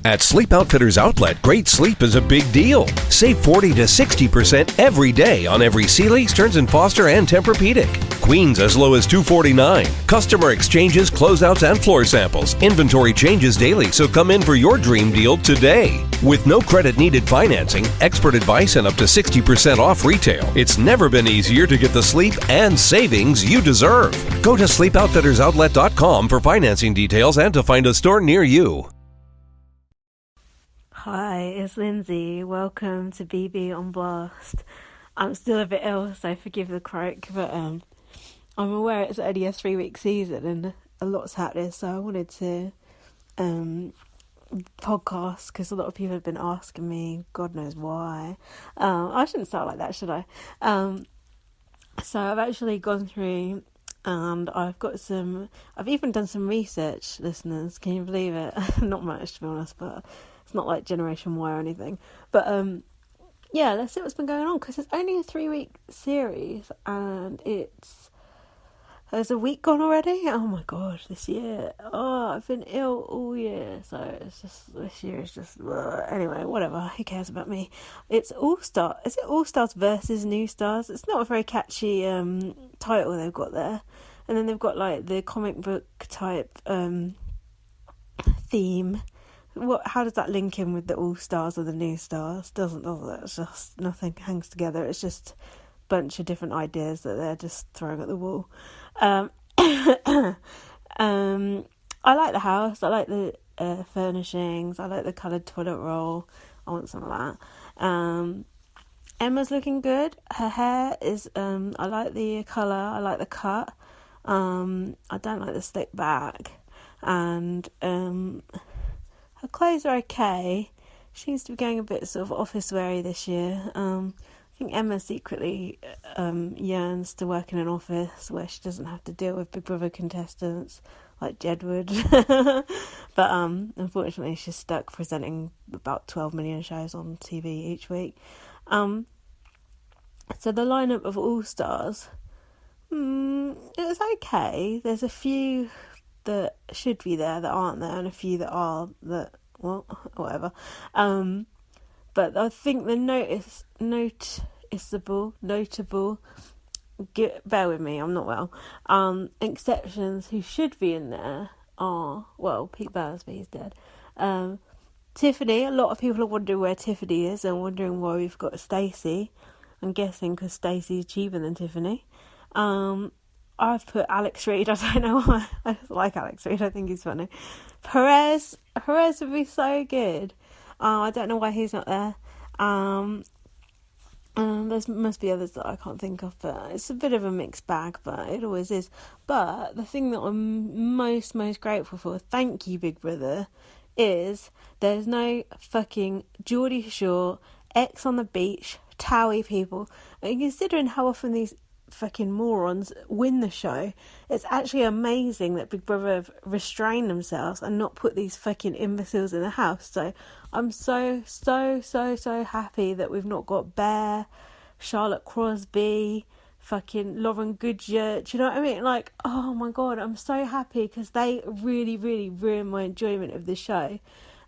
At Sleep Outfitters Outlet, great sleep is a big deal. Save 40 to 60% every day on every Sealy, Stearns & Foster, and Tempur-Pedic. Queens as low as $249. Customer exchanges, closeouts, and floor samples. Inventory changes daily, so come in for your dream deal today. With no credit needed financing, expert advice, and up to 60% off retail, it's never been easier to get the sleep and savings you deserve. Go to sleepoutfittersoutlet.com for financing details and to find a store near you. Hi, it's Lindsay. Welcome to BB on Blast. I'm still a bit ill, so forgive the croak, but I'm aware it's only a 3-week season and a lot's happening, so I wanted to podcast because a lot of people have been asking me, God knows why. I shouldn't start like that, should I? So I've actually gone through and I've even done some research, listeners. Can you believe it? Not much, to be honest, but it's not like Generation Y or anything. But yeah, let's see what's been going on, because it's only a 3-week series and there's a week gone already. Oh my gosh, this year. Oh, I've been ill all year, so it's just, this year is just, anyway, whatever, who cares about me. It's All-Star, is it All-Stars versus New Stars? It's not a very catchy title they've got there. And then they've got like the comic book type theme. How does that link in with the All-Stars or the New Stars? Doesn't it? It's just, nothing hangs together. It's just a bunch of different ideas that they're just throwing at the wall. I like the house. I like the furnishings. I like the coloured toilet roll. I want some of that. Emma's looking good. Her hair is, I like the colour. I like the cut. I don't like the slick back. And her clothes are okay. She seems to be going a bit sort of office weary this year. I think Emma secretly yearns to work in an office where she doesn't have to deal with Big Brother contestants like JEDWARD. But unfortunately she's stuck presenting about 12 million shows on TV each week. So the lineup of All-Stars, it was okay. There's a few that should be there that aren't there, and a few that are, that, well, whatever. But I think the notable, bear with me, I'm not well, exceptions who should be in there are, well, Pete Bearsby's dead. Tiffany, a lot of people are wondering where Tiffany is and wondering why we've got Stacey. I'm guessing because Stacey's cheaper than Tiffany. I've put Alex Reid. I don't know why. I just like Alex Reid. I think he's funny. Perez would be so good. I don't know why he's not there. There must be others that I can't think of, but it's a bit of a mixed bag, but it always is. But the thing that I'm most grateful for, thank you, Big Brother, is there's no fucking Geordie Shore, X on the beach, Towie people. And considering how often these fucking morons win the show, it's actually amazing that Big Brother have restrained themselves and not put these fucking imbeciles in the house. So I'm so happy that we've not got Bear, Charlotte Crosby, fucking Lauren Goodyear. Do you know what I mean? Like, oh my god, I'm so happy, because they really ruined my enjoyment of the show.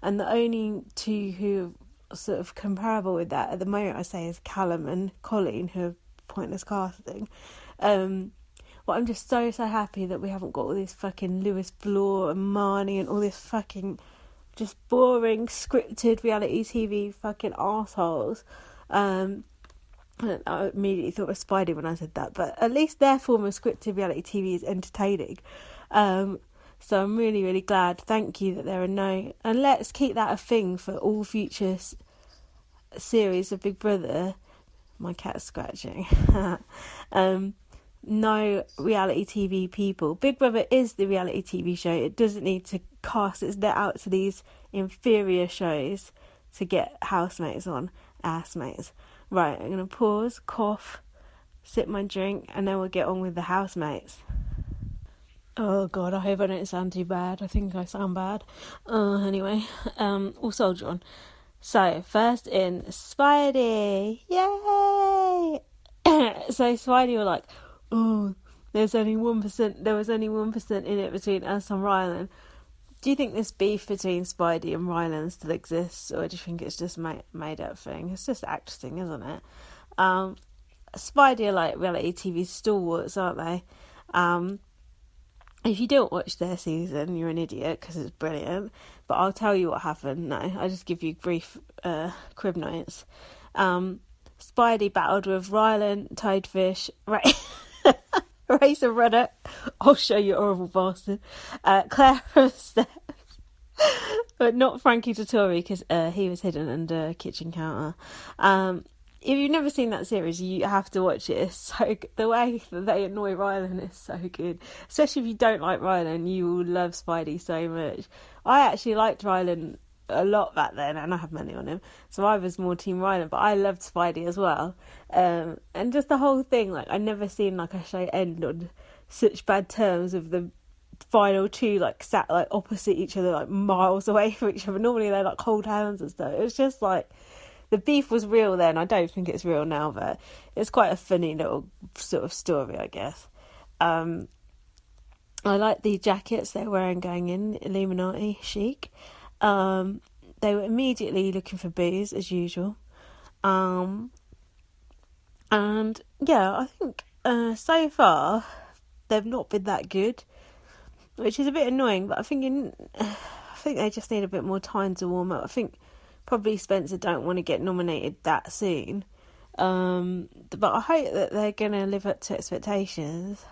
And the only two who are sort of comparable with that at the moment, I say, is Callum and Colleen, who are pointless casting. But I'm just so happy that we haven't got all this fucking Lewis Bloor and Marnie and all this fucking just boring scripted reality TV fucking arseholes. I immediately thought of Spiedi when I said that, but at least their form of scripted reality TV is entertaining. So I'm really glad. Thank you that there are no, and let's keep that a thing for all future series of Big Brother. My cat's scratching. No reality TV people. Big Brother is the reality TV show. It doesn't need to cast its net out to these inferior shows to get housemates on. Assmates. Right, I'm going to pause, cough, sip my drink, and then we'll get on with the housemates. Oh god, I hope I don't sound too bad. I think I sound bad. Anyway, we'll soldier on. So, first in, Spiedi. Yay! So Spiedi were like, oh, there was only 1% in it between us and Rylan. Do you think this beef between Spiedi and Rylan still exists, or do you think it's just made up thing? It's just acting, isn't it? Spiedi are like reality TV stalwarts, aren't they? If you don't watch their season, you're an idiot because it's brilliant. But I'll tell you what happened. No, I'll just give you brief crib notes. Spiedi battled with Rylan, Toadfish, Racer Ruddock. I'll show you, horrible bastard. Claire from Steps. But not Frankie Dettori because he was hidden under a kitchen counter. If you've never seen that series, you have to watch it. It's so good. The way that they annoy Rylan is so good. Especially if you don't like Rylan, you will love Spiedi so much. I actually liked Rylan a lot back then, and I have money on him, so I was more team Rylan, but I loved Spiedi as well. And just the whole thing, like, I never seen like a show end on such bad terms with the final two like sat like opposite each other, like miles away from each other. Normally they like hold hands and stuff. It was just like, the beef was real then. I don't think it's real now, but it's quite a funny little sort of story, I guess. I like the jackets they're wearing going in, Illuminati chic. They were immediately looking for booze, as usual. And yeah, I think so far they've not been that good, which is a bit annoying, but I think they just need a bit more time to warm up. I think probably Spencer don't want to get nominated that soon. But I hope that they're going to live up to expectations.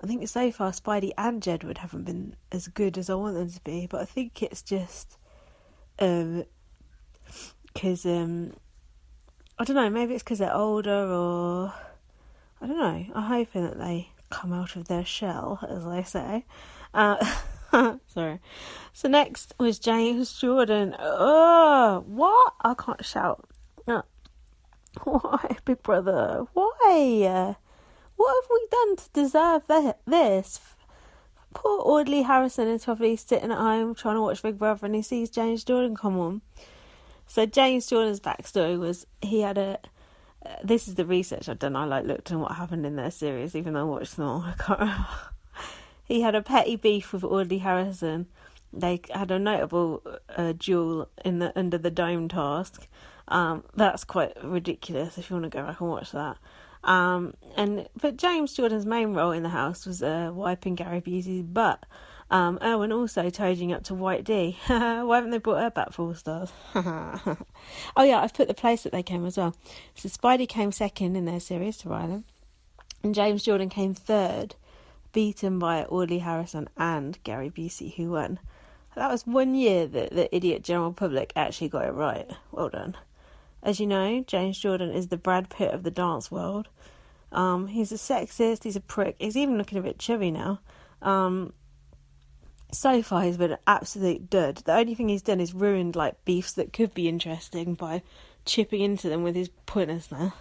I think so far Spiedi and JEDWARD haven't been as good as I want them to be, but I think it's just because I don't know, maybe it's because they're older, or I don't know. I'm hoping that they come out of their shell, as they say. Sorry. So next was James Jordan. Oh, what? I can't shout. Why, Big Brother? Why? What have we done to deserve this? Poor Audley Harrison is probably sitting at home trying to watch Big Brother, and he sees James Jordan come on. So James Jordan's backstory was he had this is the research I've done. I looked at what happened in their series, even though I watched them all. I can't remember. He had a petty beef with Audley Harrison. They had a notable duel under the dome task. That's quite ridiculous if you want to go back and watch that. But James Jordan's main role in the house was wiping Gary Busey's butt. Erwin also toading up to White D. Why haven't they brought her back 4 stars? Oh yeah, I've put the place that they came as well. So Spiedi came second in their series to Rylan, and James Jordan came third, beaten by Audley Harrison and Gary Busey, who won. That was 1 year that the idiot general public actually got it right. Well done. As you know, James Jordan is the Brad Pitt of the dance world. He's a sexist, he's a prick, he's even looking a bit chubby now. So far he's been an absolute dud. The only thing he's done is ruined like beefs that could be interesting by chipping into them with his pointlessness.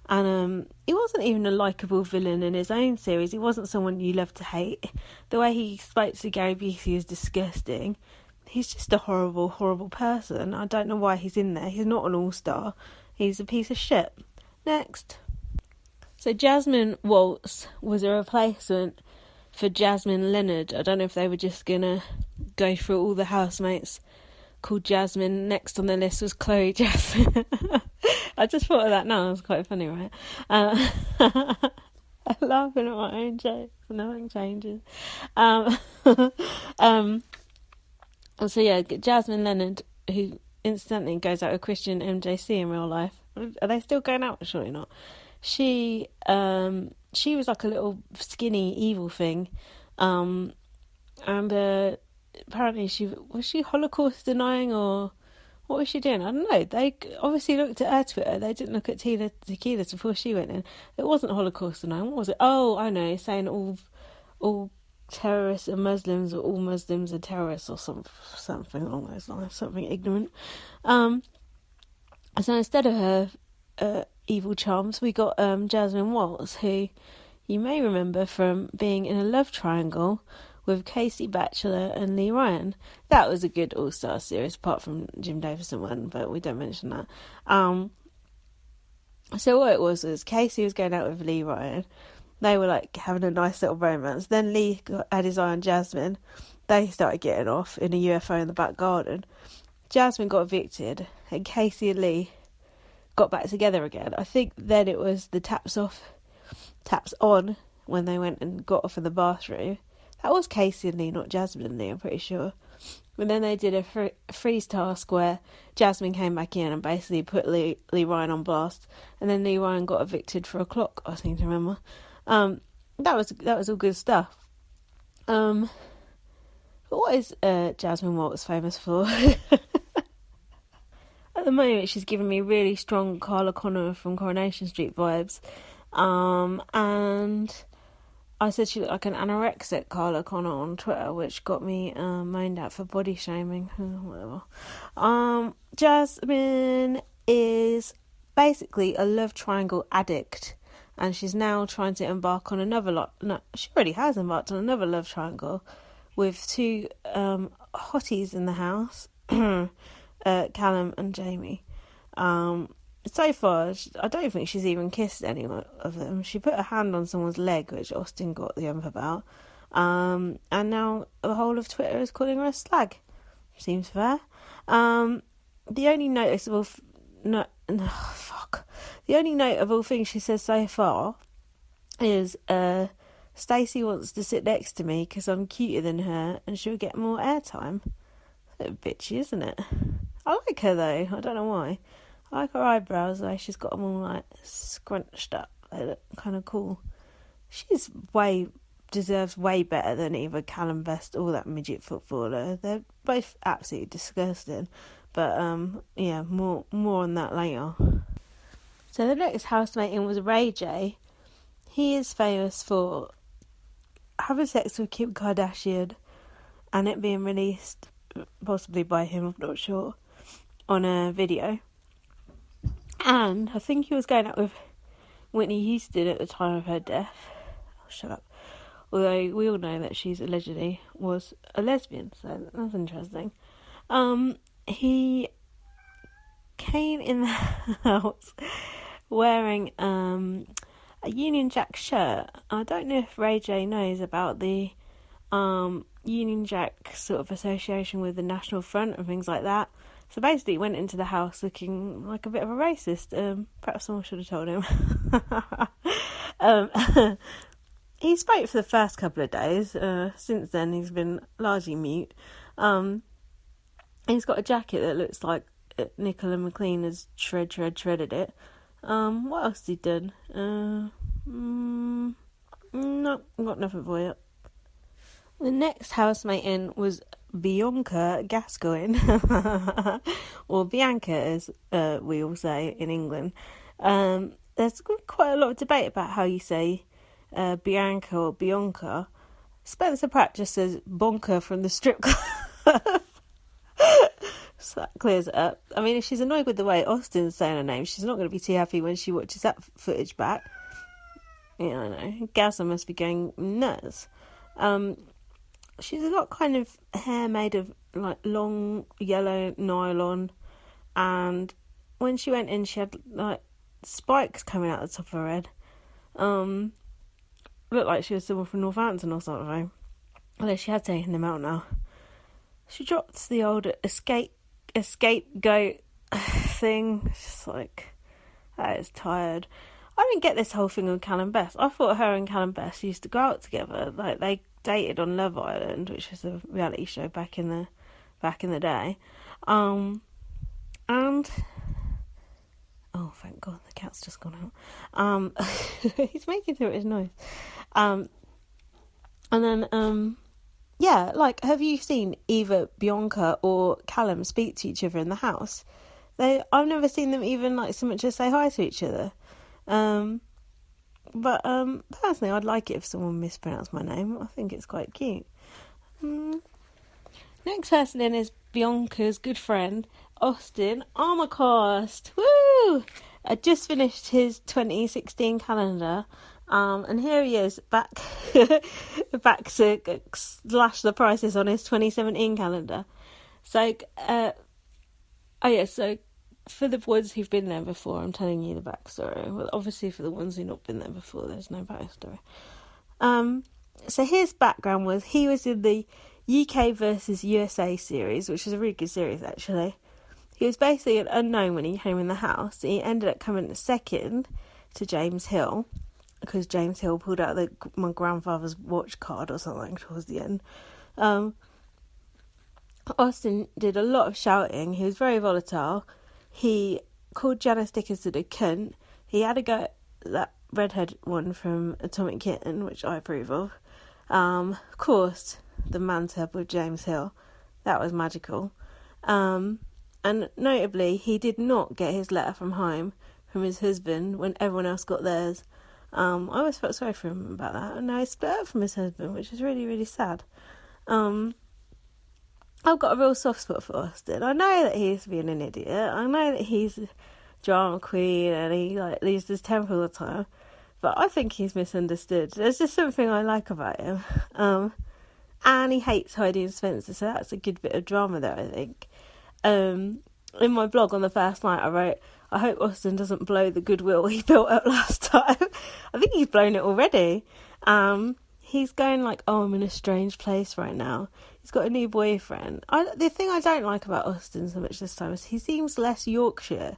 And he wasn't even a likeable villain in his own series. He wasn't someone you love to hate. The way he spoke to Gary Busey was disgusting. He's just a horrible, horrible person. I don't know why he's in there. He's not an all-star. He's a piece of shit. Next. So Jasmine Waltz was a replacement for Jasmine Leonard. I don't know if they were just going to go through all the housemates called Jasmine. Next on the list was Chloe Jasmine. I just thought of that now. It's quite funny, right? I'm laughing at my own jokes. Nothing changes. So yeah, Jasmine Leonard, who incidentally goes out with Christian MJC in real life. Are they still going out? Surely not. She was like a little skinny evil thing, and apparently she Holocaust denying, or what was she doing? I don't know. They obviously looked at her Twitter. They didn't look at Tina Tequila's before she went in. It wasn't Holocaust denying. What was it? Oh, I know. Saying all terrorists are Muslims, or all Muslims are terrorists, or something along those lines. Something ignorant. So instead of her evil charms, we got Jasmine Waltz, who you may remember from being in a love triangle with Casey Batchelor and Lee Ryan. That was a good all-star series, apart from Jim Davison one, but we don't mention that. So what it was Casey was going out with Lee Ryan, They were like having a nice little romance. Then Lee had his eye on Jasmine. They started getting off in a UFO in the back garden. Jasmine got evicted, and Casey and Lee got back together again. I think then it was the taps on when they went and got off in the bathroom. That was Casey and Lee, not Jasmine and Lee, I'm pretty sure. And then they did a freeze task where Jasmine came back in and basically put Lee Ryan on blast. And then Lee Ryan got evicted for a clock, I seem to remember. That was all good stuff. But what is Jasmine Walters famous for? At the moment, she's giving me really strong Carla Connor from Coronation Street vibes. And I said she looked like an anorexic Carla Connor on Twitter, which got me moaned at for body shaming. Whatever. Jasmine is basically a love triangle addict, and she's now trying to embark on another she already has embarked on another love triangle with two hotties in the house, Callum and Jamie. So far, I don't think she's even kissed any of them. She put her hand on someone's leg, which Austin got the ump about. And now the whole of Twitter is calling her a slag. Seems fair. The only noticeable... The only notable thing she says so far is Stacey wants to sit next to me because I'm cuter than her and she'll get more airtime. A bit bitchy, isn't it? I like her though. I don't know why. I like her eyebrows though. She's got them all like scrunched up. They look kind of cool. She's deserves way better than either Callum Best or that midget footballer. They're both absolutely disgusting. But yeah, more on that later. So the next housemating was Ray J. He is famous for having sex with Kim Kardashian and it being released, possibly by him, I'm not sure, on a video. And I think he was going out with Whitney Houston at the time of her death. Oh, shut up. Although we all know that she's allegedly was a lesbian, so that's interesting. He came in the house wearing a Union Jack shirt. I don't know if Ray J knows about the Union Jack sort of association with the National Front and things like that. So basically he went into the house looking like a bit of a racist. Perhaps someone should have told him. He spoke for the first couple of days. Since then he's been largely mute. He's got a jacket that looks like Nicola McLean has shredded it. What else has he done? No, I've got nothing for you. The next housemate in was Bianca Gascoigne, or Bianca as we all say in England. There's quite a lot of debate about how you say Bianca or Bianca. Spencer Pratt just says Bonker from the strip club. So that clears it up. I mean, if she's annoyed with the way Austin's saying her name, she's not going to be too happy when she watches that footage back. Yeah, I know. Gazza must be going nuts. She's got kind of hair made of like long yellow nylon, and when she went in, she had like spikes coming out the top of her head. Looked like she was someone from Northampton or something. Although she had taken them out now. She dropped the old scapegoat thing. It's just like, that is tired. I didn't get this whole thing with Callum Best. I thought her and Callum Best used to go out together. Like they dated on Love Island, which was a reality show back in the day. And oh, thank God, the cat's just gone out. He's making through his noise. And then yeah, like, have you seen either Bianca or Callum speak to each other in the house? I've never seen them even like so much as say hi to each other. But personally, I'd like it if someone mispronounced my name. I think it's quite cute. Next person in is Bianca's good friend, Austin Armourcast. Woo! I just finished his 2016 calendar. And here he is back to slash the prices on his 2017 calendar. So, so for the ones who've been there before, I'm telling you the backstory. Well, obviously for the ones who've not been there before, there's no backstory. So his background was he was in the UK versus USA series, which is a really good series actually. He was basically an unknown when he came in the house. He ended up coming second to James Hill, because James Hill pulled out my grandfather's watch card or something towards the end. Austin did a lot of shouting. He was very volatile. He called Janice Dickinson a cunt. He had a go at that redhead one from Atomic Kitten, which I approve of. Of course, the man-tub with James Hill. That was magical. And notably, he did not get his letter from home from his husband when everyone else got theirs. I always felt sorry for him about that. And now he split up from his husband, which is really, really sad. I've got a real soft spot for Austin. I know that he's being an idiot. I know that he's a drama queen and he loses his temper all the time. But I think he's misunderstood. There's just something I like about him. And he hates Heidi and Spencer, so that's a good bit of drama there, I think. In my blog on the first night, I wrote, I hope Austin doesn't blow the goodwill he built up last time. I think he's blown it already. He's going like, oh, I'm in a strange place right now. He's got a new boyfriend. The thing I don't like about Austin so much this time is he seems less Yorkshire.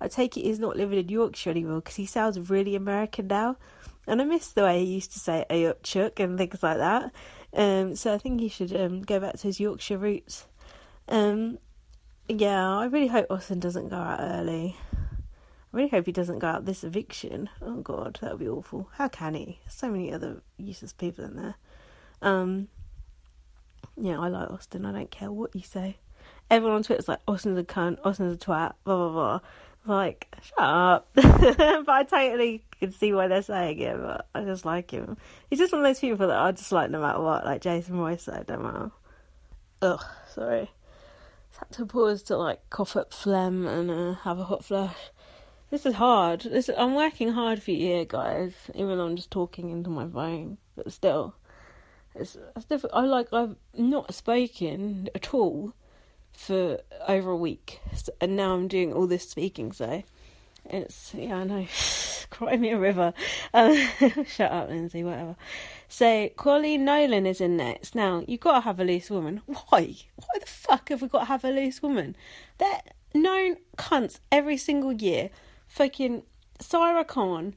I take it he's not living in Yorkshire anymore because he sounds really American now. And I miss the way he used to say Ayupchuk and things like that. So I think he should go back to his Yorkshire roots. Yeah, I really hope Austin doesn't go out early. I really hope he doesn't go out this eviction. Oh God, that would be awful. How can he? There's so many other useless people in there. Yeah, I like Austin. I don't care what you say. Everyone on Twitter's like, Austin's a cunt, Austin's a twat, blah, blah, blah. Like, shut up. But I totally can see why they're saying it, but I just like him. He's just one of those people that I just like no matter what. Like Jason Royce said, don't matter. Ugh, sorry. Just had to pause to like cough up phlegm and have a hot flush. This is hard. I'm working hard for you here, guys. Even though I'm just talking into my phone, but still, it's difficult. I've not spoken at all for over a week, and now I'm doing all this speaking. So I know. Cry me a river. Shut up, Lindsay. Whatever. So Colleen Nolan is in next. Now you've got to have a loose woman. Why? Why the fuck have we got to have a loose woman? They're known cunts every single year. Fucking Sarah Khan,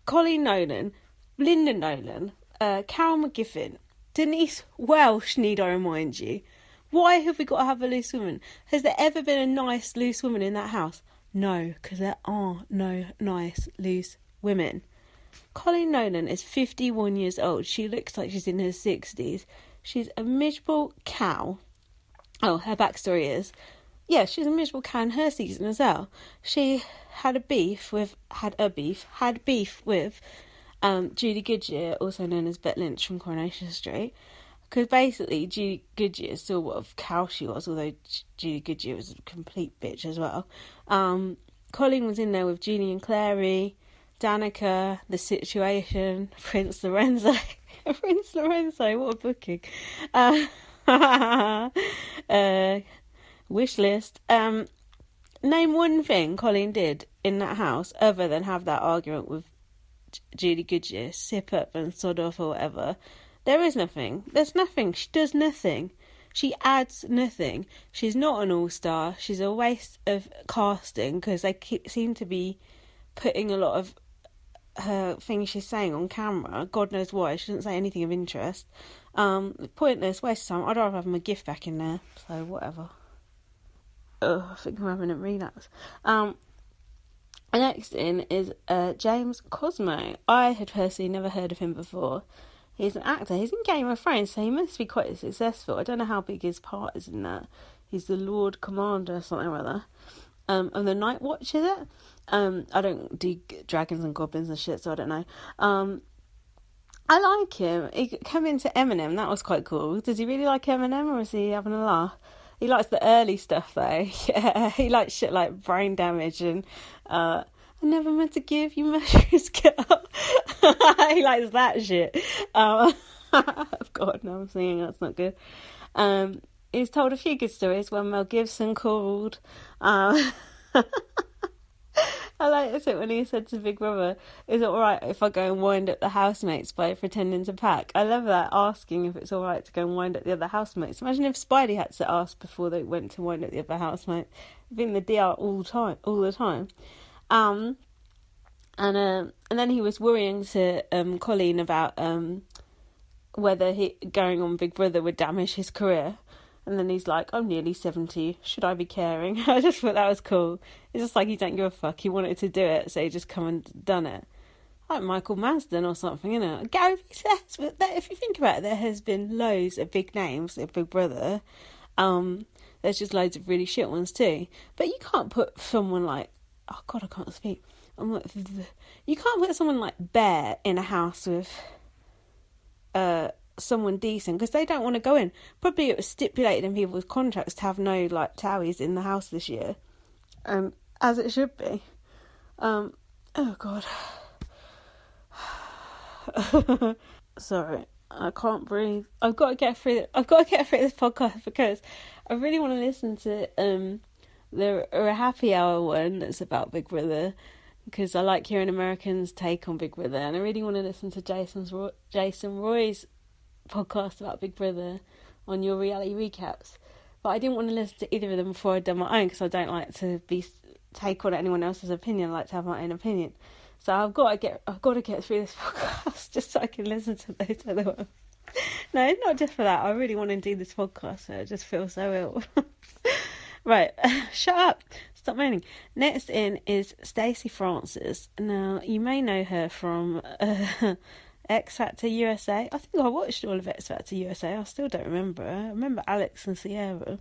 Colleen Nolan, Linda Nolan, Carol McGiffin, Denise Welsh, need I remind you. Why have we got to have a loose woman? Has there ever been a nice loose woman in that house? No, because there are no nice loose women. Colleen Nolan is 51 years old. She looks like she's in her 60s. She's a miserable cow. Oh, her backstory is, yeah, she's a miserable cow in her season as well. She had beef with Judy Goodyear, also known as Bet Lynch from Coronation Street. Because basically, Judy Goodyear saw what a cow she was, although Judy Goodyear was a complete bitch as well. Colleen was in there with Jeannie and Clary, Danica, The Situation, Prince Lorenzo. Prince Lorenzo, what a booking. Wish list. Name one thing Colleen did in that house other than have that argument with Judy Goodyear, sip up and sod off or whatever. There is nothing. There's nothing. She does nothing. She adds nothing. She's not an all-star. She's a waste of casting because they seem to be putting a lot of her things she's saying on camera. God knows why. She doesn't say anything of interest. Pointless, waste of time. I'd rather have my gift back in there. So, whatever. Ugh, I think I'm having a relapse. Next in is James Cosmo. I had personally never heard of him before. He's an actor. He's in Game of Thrones, so he must be quite successful. I don't know how big his part is in that. He's the Lord Commander, something or other. And the Night Watch, is it? I don't do dragons and goblins and shit, so I don't know. I like him. He came into Eminem. That was quite cool. Does he really like Eminem, or is he having a laugh? He likes the early stuff, though. Yeah, he likes shit like Brain Damage and I never meant to give you mushrooms, girl. He likes that shit. God, no, I'm singing. That's not good. he's told a few good stories when Mel Gibson called. I like this when he said to Big Brother, is it alright if I go and wind up the housemates by pretending to pack? I love that, asking if it's alright to go and wind up the other housemates. Imagine if Spiedi had to ask before they went to wind up the other housemate. I think the DR all the time. And then he was worrying to Colleen about whether going on Big Brother would damage his career. And then he's like, I'm nearly 70. Should I be caring? I just thought that was cool. It's just like he don't give a fuck. He wanted to do it, so he just come and done it. Like Michael Marsden or something, you know. Gary says, but if you think about it, there has been loads of big names at Big Brother. There's just loads of really shit ones too. But you can't put someone like, oh God, I can't speak. You can't put someone like Bear in a house with someone decent, because they don't want to go in. Probably it was stipulated in people's contracts to have no like towies in the house this year, as it should be. Oh God. Sorry, I can't breathe. I've got to get through this podcast because I really want to listen to the happy hour one that's about Big Brother, because I like hearing Americans' take on Big Brother, and I really want to listen to Jason Roy's podcast about Big Brother on Your Reality Recaps. But I didn't want to listen to either of them before I'd done my own, because I don't like to take on anyone else's opinion. I like to have my own opinion. So I've got to get through this podcast just so I can listen to those other ones. No, not just for that. I really want to do this podcast, so I just feel so ill. Right, shut up. Stop moaning. Next in is Stacey Francis. Now, you may know her from X Factor USA. I think I watched all of X Factor USA. I still don't remember her. I remember Alex and Sierra.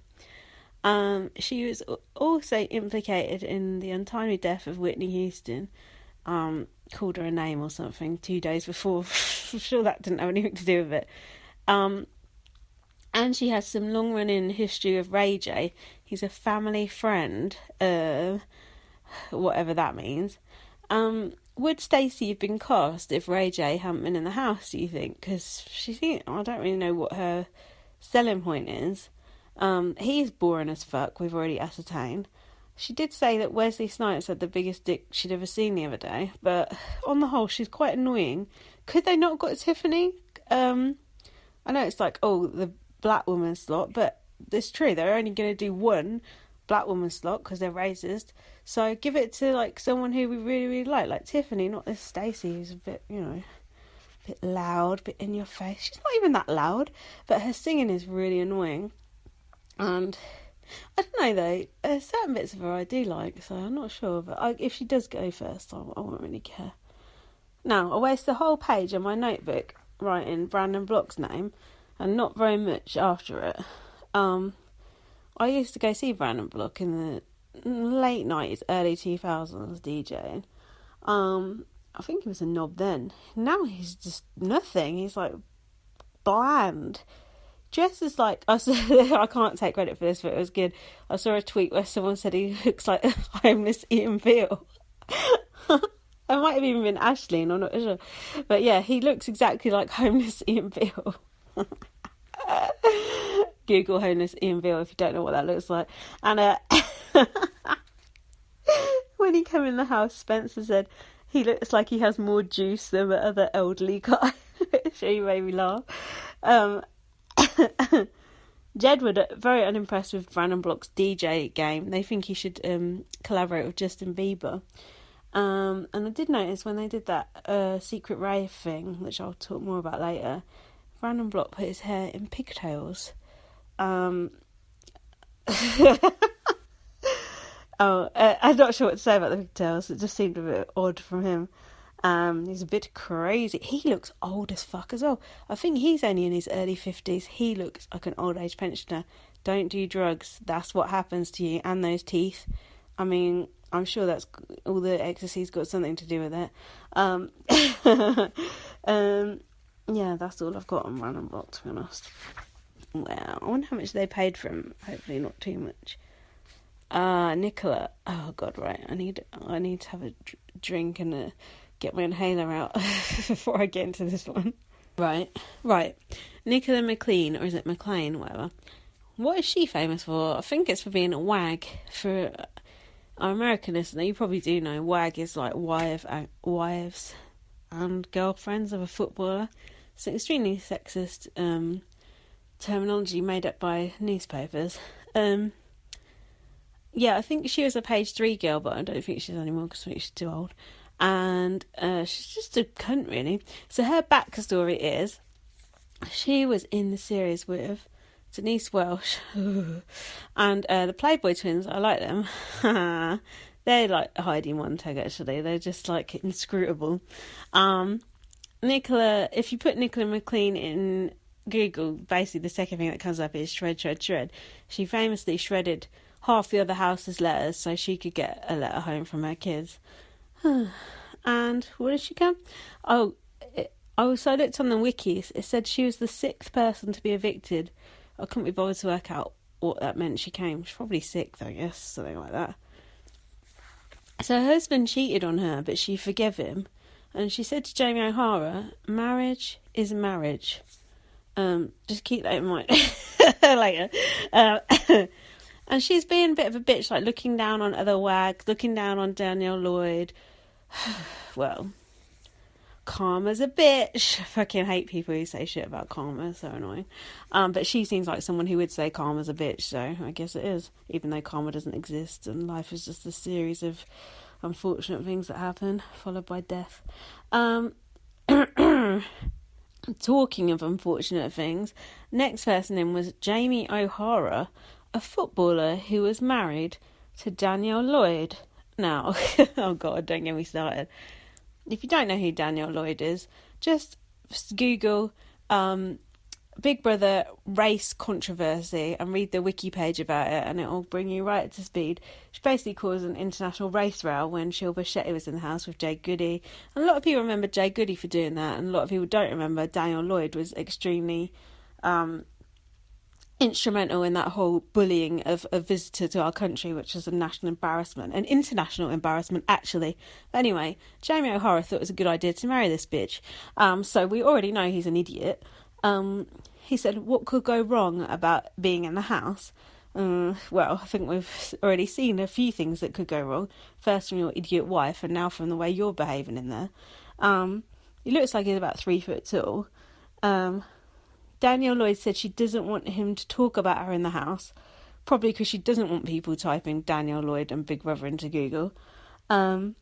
She was also implicated in the untimely death of Whitney Houston. Called her a name or something 2 days before. I'm sure that didn't have anything to do with it. And she has some long-running history with Ray J. He's a family friend, whatever that means. Would Stacey have been cast if Ray J hadn't been in the house, do you think? Because I don't really know what her selling point is. He's boring as fuck, we've already ascertained. She did say that Wesley Snipes had the biggest dick she'd ever seen the other day, but on the whole, she's quite annoying. Could they not have got Tiffany? I know it's like, the black woman slot, but it's true, they're only going to do one black woman slot because they're racist. So give it to like someone who we really, really like Tiffany, not this Stacey who's a bit, a bit loud, a bit in your face. She's not even that loud, but her singing is really annoying. And I don't know though, there's certain bits of her I do like, so I'm not sure, but if she does go first, I won't really care. Now, I waste the whole page on my notebook writing Brandon Block's name, and not very much after it. I used to go see Brandon Block in the late 90s, early 2000s DJing. I think he was a knob then. Now he's just nothing. He's like bland. Dresses like, I can't take credit for this, but it was good. I saw a tweet where someone said he looks like a homeless Ian Beale. I might have even been Ashleen, I'm not sure. But yeah, he looks exactly like homeless Ian Beale. Google homeless Ian Beale if you don't know what that looks like. And when he came in the house, Spencer said he looks like he has more juice than the other elderly guy. She made me laugh. JEDWARD very unimpressed with Brandon Block's DJ game. They think he should collaborate with Justin Bieber. And I did notice when they did that secret rave thing, which I'll talk more about later, Brandon Block put his hair in pigtails. I'm not sure what to say about the pigtails. It just seemed a bit odd from him. He's a bit crazy. He looks old as fuck as well. I think he's only in his early 50s. He looks like an old age pensioner. Don't do drugs. That's what happens to you. And those teeth. I mean, I'm sure that's all the ecstasy's got something to do with it. Yeah, that's all I've got on Brandon Block, to be honest. Well, I wonder how much they paid for him. Hopefully not too much. Nicola. Oh God, right. I need to have a drink and get my inhaler out before I get into this one. Right. Nicola McLean, or is it McLean, whatever. What is she famous for? I think it's for being a wag. For our American listener, you probably do know wag is like wives and girlfriends of a footballer. It's an extremely sexist terminology made up by newspapers. Yeah, I think she was a page 3 girl, but I don't think she's anymore because I think she's too old. And she's just a cunt, really. So her backstory is she was in the series with Denise Welsh and the Playboy twins. I like them. They're like Heidi Montag, actually. They're just like inscrutable. Nicola, if you put Nicola McLean in Google, basically the second thing that comes up is shred, shred, shred. She famously shredded half the other house's letters so she could get a letter home from her kids. And where did she come? So I looked on the wikis. It said she was the 6th person to be evicted. I couldn't be bothered to work out what that meant. She's probably 6th, I guess, something like that. So her husband cheated on her, but she forgave him. And she said to Jamie O'Hara, marriage is marriage. Just keep that in mind later. And she's being a bit of a bitch, like looking down on other wags, looking down on Danielle Lloyd. Well, Karma's a bitch. I fucking hate people who say shit about Karma. So annoying. But she seems like someone who would say Karma's a bitch, so I guess it is. Even though Karma doesn't exist and life is just a series of unfortunate things that happen, followed by death. Talking of unfortunate things, next person in was Jamie O'Hara, a footballer who was married to Danielle Lloyd. Now, oh God, don't get me started. If you don't know who Danielle Lloyd is, just Google Big Brother race controversy and read the wiki page about it, and it will bring you right up to speed. She basically caused an international race row when Shilpa Shetty was in the house with Jay Goody. And a lot of people remember Jay Goody for doing that, and a lot of people don't remember Danielle Lloyd was extremely instrumental in that whole bullying of a visitor to our country, which is a national embarrassment, an international embarrassment actually. But anyway, Jamie O'Hara thought it was a good idea to marry this bitch. So we already know he's an idiot. He said, what could go wrong about being in the house? Well, I think we've already seen a few things that could go wrong. First from your idiot wife, and now from the way you're behaving in there. He looks like he's about 3 foot tall. Danielle Lloyd said she doesn't want him to talk about her in the house, probably because she doesn't want people typing Danielle Lloyd and Big Brother into Google. And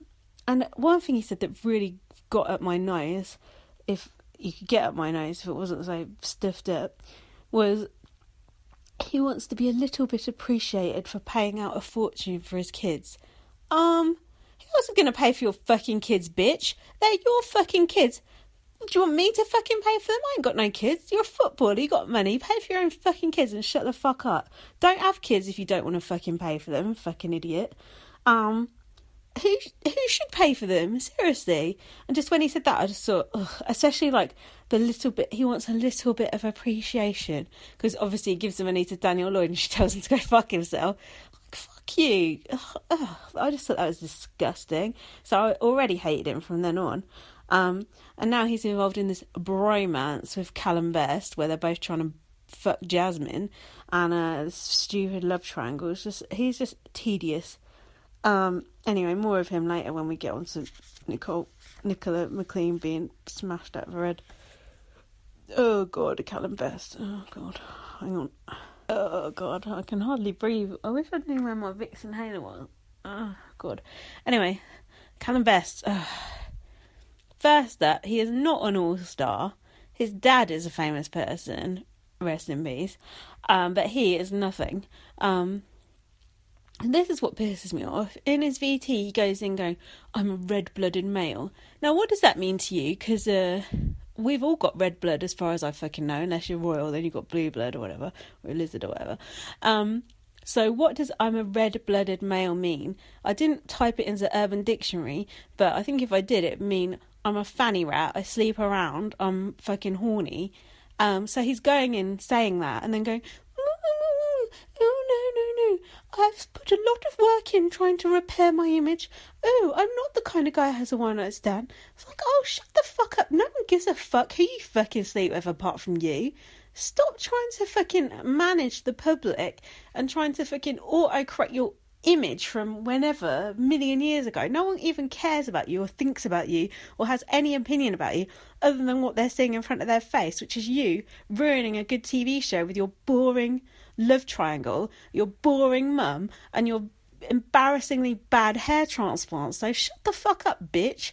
one thing he said that really got up my nose, if you could get up my nose if it wasn't so stuffed up, was he wants to be a little bit appreciated for paying out a fortune for his kids. He wasn't going to pay for your fucking kids, bitch. They're your fucking kids. Do you want me to fucking pay for them? I ain't got no kids. You're a footballer, you got money. Pay for your own fucking kids and shut the fuck up. Don't have kids if you don't want to fucking pay for them, fucking idiot. Who should pay for them? Seriously. And just when he said that, I just thought, ugh, especially like the little bit, he wants a little bit of appreciation. Because obviously he gives the money to Danielle Lloyd and she tells him to go fuck himself. Like, fuck you. Ugh, I just thought that was disgusting. So I already hated him from then on. And now he's involved in this bromance with Callum Best, where they're both trying to fuck Jasmine, and this stupid love triangle. He's just tedious. Anyway, more of him later when we get on to Nicola McLean being smashed out of her head. Oh God, Callum Best. Oh God, hang on. Oh God, I can hardly breathe. I wish I knew where my Vicks inhaler was. Oh God. Anyway, Callum Best. First up, he is not an all-star. His dad is a famous person, rest in peace, but he is nothing. And this is what pisses me off. In his VT, he goes in going, I'm a red-blooded male. Now, what does that mean to you? Because we've all got red blood as far as I fucking know, unless you're royal, then you've got blue blood or whatever, or a lizard or whatever. So what does I'm a red-blooded male mean? I didn't type it into Urban Dictionary, but I think if I did, it'd mean I'm a fanny rat, I sleep around, I'm fucking horny. So he's going in saying that and then going, oh, no. I've put a lot of work in trying to repair my image. Oh, I'm not the kind of guy who has a one-night stand. It's like, oh, shut the fuck up. No one gives a fuck who you fucking sleep with apart from you. Stop trying to fucking manage the public and trying to fucking auto-correct your image from whenever, a million years ago. No one even cares about you or thinks about you or has any opinion about you other than what they're seeing in front of their face, which is you ruining a good TV show with your boring love triangle, your boring mum, and your embarrassingly bad hair transplants. So shut the fuck up, bitch.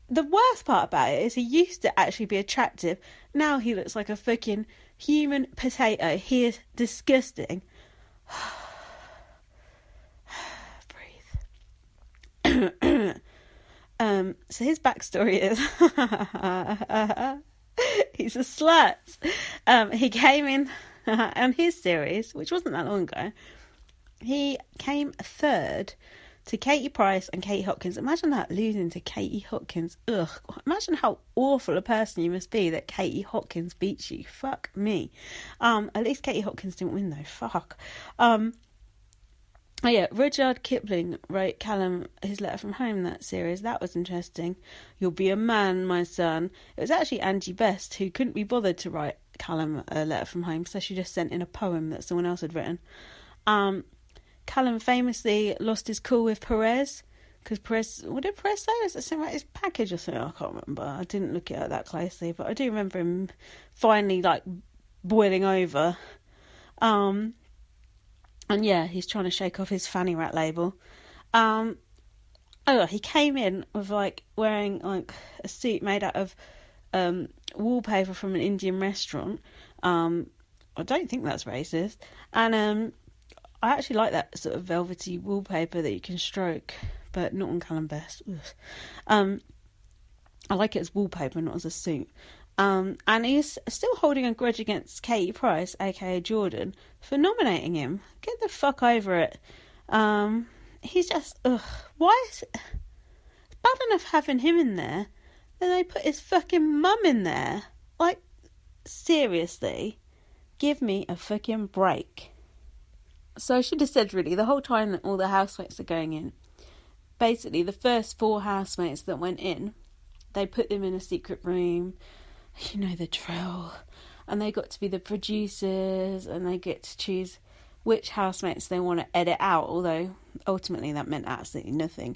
The worst part about it is he used to actually be attractive. Now he looks like a fucking human potato. He is disgusting. Breathe. So his backstory is he's a slut. He came in on his series, which wasn't that long ago. He came third to Katie Price and Katie Hopkins. Imagine that, losing to Katie Hopkins. Ugh. Imagine how awful a person you must be that Katie Hopkins beats you. Fuck me. At least Katie Hopkins didn't win though. Fuck. Oh yeah, Rudyard Kipling wrote Callum his letter from home in that series. That was interesting. You'll be a man, my son. It was actually Angie Best who couldn't be bothered to write Callum a letter from home, so she just sent in a poem that someone else had written. Callum famously lost his cool with Perez because Perez, what did Perez say? Was it something about his package or something? I can't remember. I didn't look at it that closely, but I do remember him finally like boiling over. And yeah, he's trying to shake off his fanny rat label. He came in with like wearing like a suit made out of wallpaper from an Indian restaurant. I don't think that's racist. And I actually like that sort of velvety wallpaper that you can stroke, but not on Callum Best. I like it as wallpaper, not as a suit. And he's still holding a grudge against Katie Price, aka Jordan, for nominating him. Get the fuck over it. He's just, why is it? It's bad enough having him in there, then they put his fucking mum in there. Like, seriously, give me a fucking break. So I should have said, really, the whole time that all the housemates are going in, basically the first 4 housemates that went in, they put them in a secret room, you know the drill, and they got to be the producers, and they get to choose which housemates they want to edit out, although ultimately that meant absolutely nothing,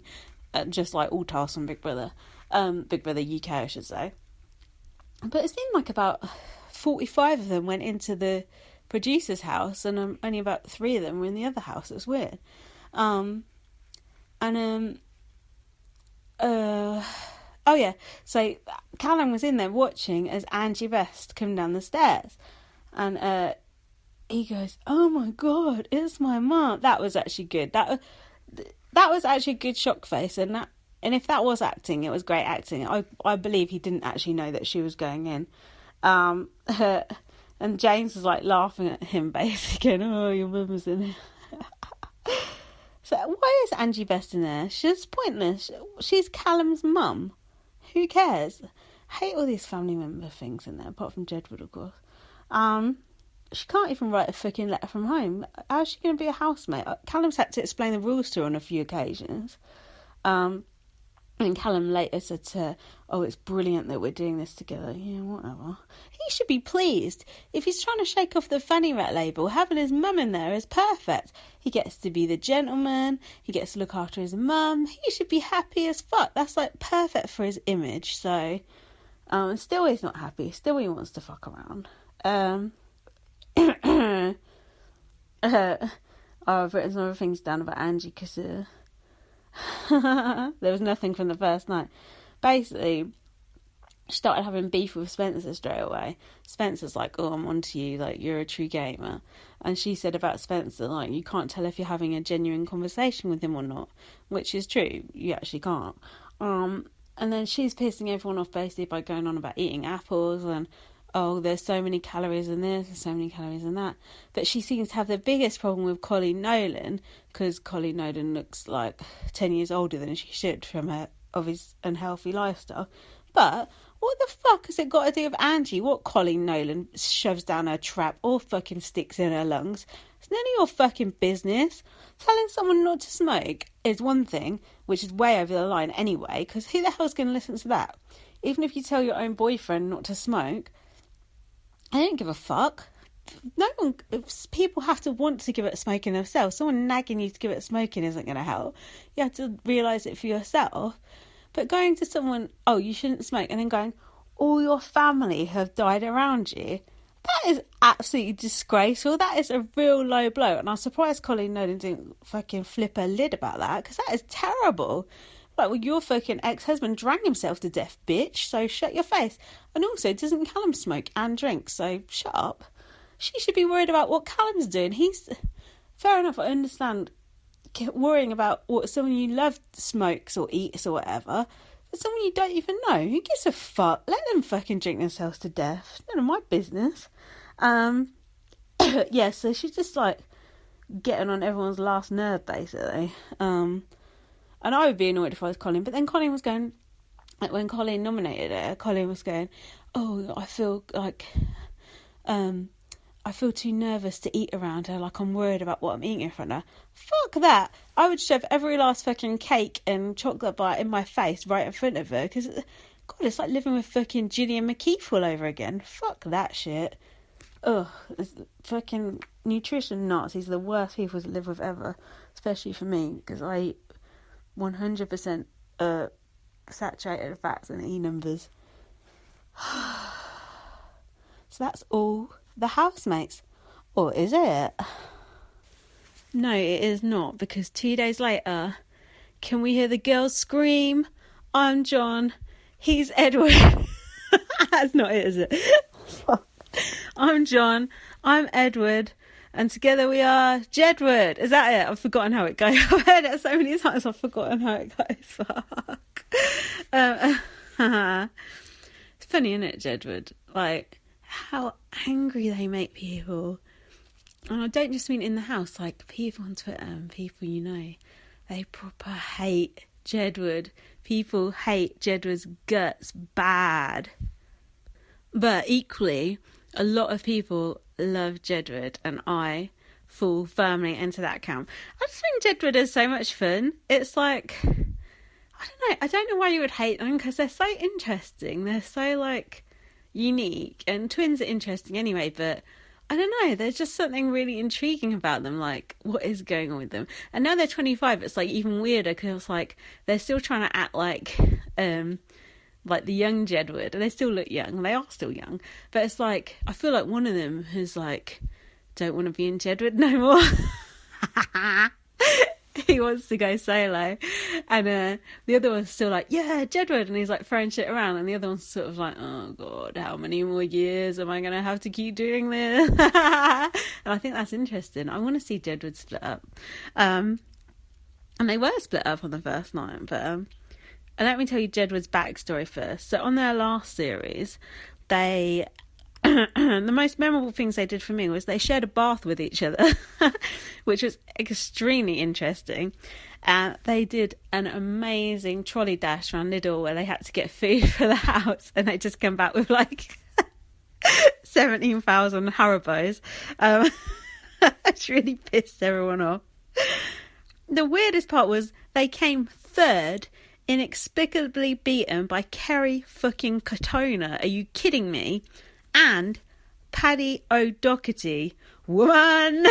just like all tasks on Big Brother UK, I should say. But it seemed like about 45 of them went into the producer's house, and only about 3 of them were in the other house. It was weird. Oh yeah, so Callum was in there watching as Angie Best come down the stairs, and he goes, "Oh my god, it's my mum." That was actually good. That was actually a good shock face, and if that was acting, it was great acting. I believe he didn't actually know that she was going in. And James was like laughing at him, basically going, "Oh, your mum was in there." So why is Angie Best in there? She's pointless. She's Callum's mum. Who cares? I hate all these family member things in there, apart from Jedward, of course. She can't even write a fucking letter from home. How's she going to be a housemate? Callum's had to explain the rules to her on a few occasions. And Callum later said to her, "Oh, it's brilliant that we're doing this together." Yeah, whatever. He should be pleased. If he's trying to shake off the fanny rat label, having his mum in there is perfect. He gets to be the gentleman. He gets to look after his mum. He should be happy as fuck. That's like perfect for his image. So, still he's not happy. Still he wants to fuck around. I've written some other things down about Angie because there was nothing from the first night. Basically, she started having beef with Spencer straight away. Spencer's like, "Oh, I'm onto you, like, you're a true gamer." And she said about Spencer, like, you can't tell if you're having a genuine conversation with him or not, which is true. You actually can't. And then she's pissing everyone off basically by going on about eating apples and, oh, there's so many calories in this and so many calories in that. But she seems to have the biggest problem with Colleen Nolan, because Colleen Nolan looks like 10 years older than she should from his unhealthy lifestyle. But what the fuck has it got to do with Angie? What Colleen Nolan shoves down her trap or fucking sticks in her lungs? It's none of your fucking business. Telling someone not to smoke is one thing, which is way over the line anyway, because who the hell's going to listen to that? Even if you tell your own boyfriend not to smoke, I don't give a fuck. No one, people have to want to give it smoking themselves. Someone nagging you to give it smoking isn't going to help. You have to realise it for yourself. But going to someone, oh, you shouldn't smoke, and then going, all your family have died around you, that is absolutely disgraceful. That is a real low blow. And I'm surprised Colleen Nolan didn't fucking flip a lid about that, because that is terrible. Like, well, your fucking ex-husband drank himself to death, bitch, so shut your face. And also, doesn't Callum smoke and drink, so shut up. She should be worried about what Callum's doing. He's... Fair enough, I understand worrying about what someone you love smokes or eats or whatever, but someone you don't even know, who gives a fuck? Let them fucking drink themselves to death. None of my business. Yeah, so she's just, like, getting on everyone's last nerve, basically. And I would be annoyed if I was Colleen, but then Colleen was going, like, when Colleen nominated her, Colleen was going, oh, I feel like, I feel too nervous to eat around her, like I'm worried about what I'm eating in front of her. Fuck that. I would shove every last fucking cake and chocolate bar in my face right in front of her, because, God, it's like living with fucking Gillian McKeith all over again. Fuck that shit. Ugh, fucking nutrition Nazis are the worst people to live with ever, especially for me, because I eat 100% saturated fats and E numbers. So that's all the housemates. Or is it? No, it is not, because 2 days later, can we hear the girls scream, I'm John, he's Edward. That's not it, is it? I'm John, I'm Edward, and together we are JEDWARD. Is that it? I've forgotten how it goes. I've heard it so many times, I've forgotten how it goes. Fuck. It's funny, isn't it, JEDWARD? Like, how angry they make people. And I don't just mean in the house, like people on Twitter and people you know, they proper hate JEDWARD. People hate JEDWARD's guts bad. But equally, a lot of people love JEDWARD, and I fall firmly into that camp. I just think JEDWARD is so much fun. It's like, I don't know why you would hate them, because they're so interesting. They're so, like, unique, and twins are interesting anyway, but I don't know, there's just something really intriguing about them, like what is going on with them. And now they're 25, it's like even weirder, because it's like they're still trying to act like the young JEDWARD, and they still look young, they are still young, but it's like I feel like one of them is like, don't want to be in JEDWARD no more. He wants to go solo, and the other one's still like, yeah, JEDWARD, and he's like throwing shit around, and the other one's sort of like, oh God, how many more years am I going to have to keep doing this? And I think that's interesting. I want to see JEDWARD split up, and they were split up on the first night, but and let me tell you JEDWARD's backstory first. So on their last series, they the most memorable things they did for me was they shared a bath with each other, which was extremely interesting. They did an amazing trolley dash around Lidl where they had to get food for the house, and they just come back with like 17,000 Haribos. It's really pissed everyone off. The weirdest part was they came third, inexplicably beaten by Kerry fucking Katona. Are you kidding me? And Paddy O'Doherty. Woman!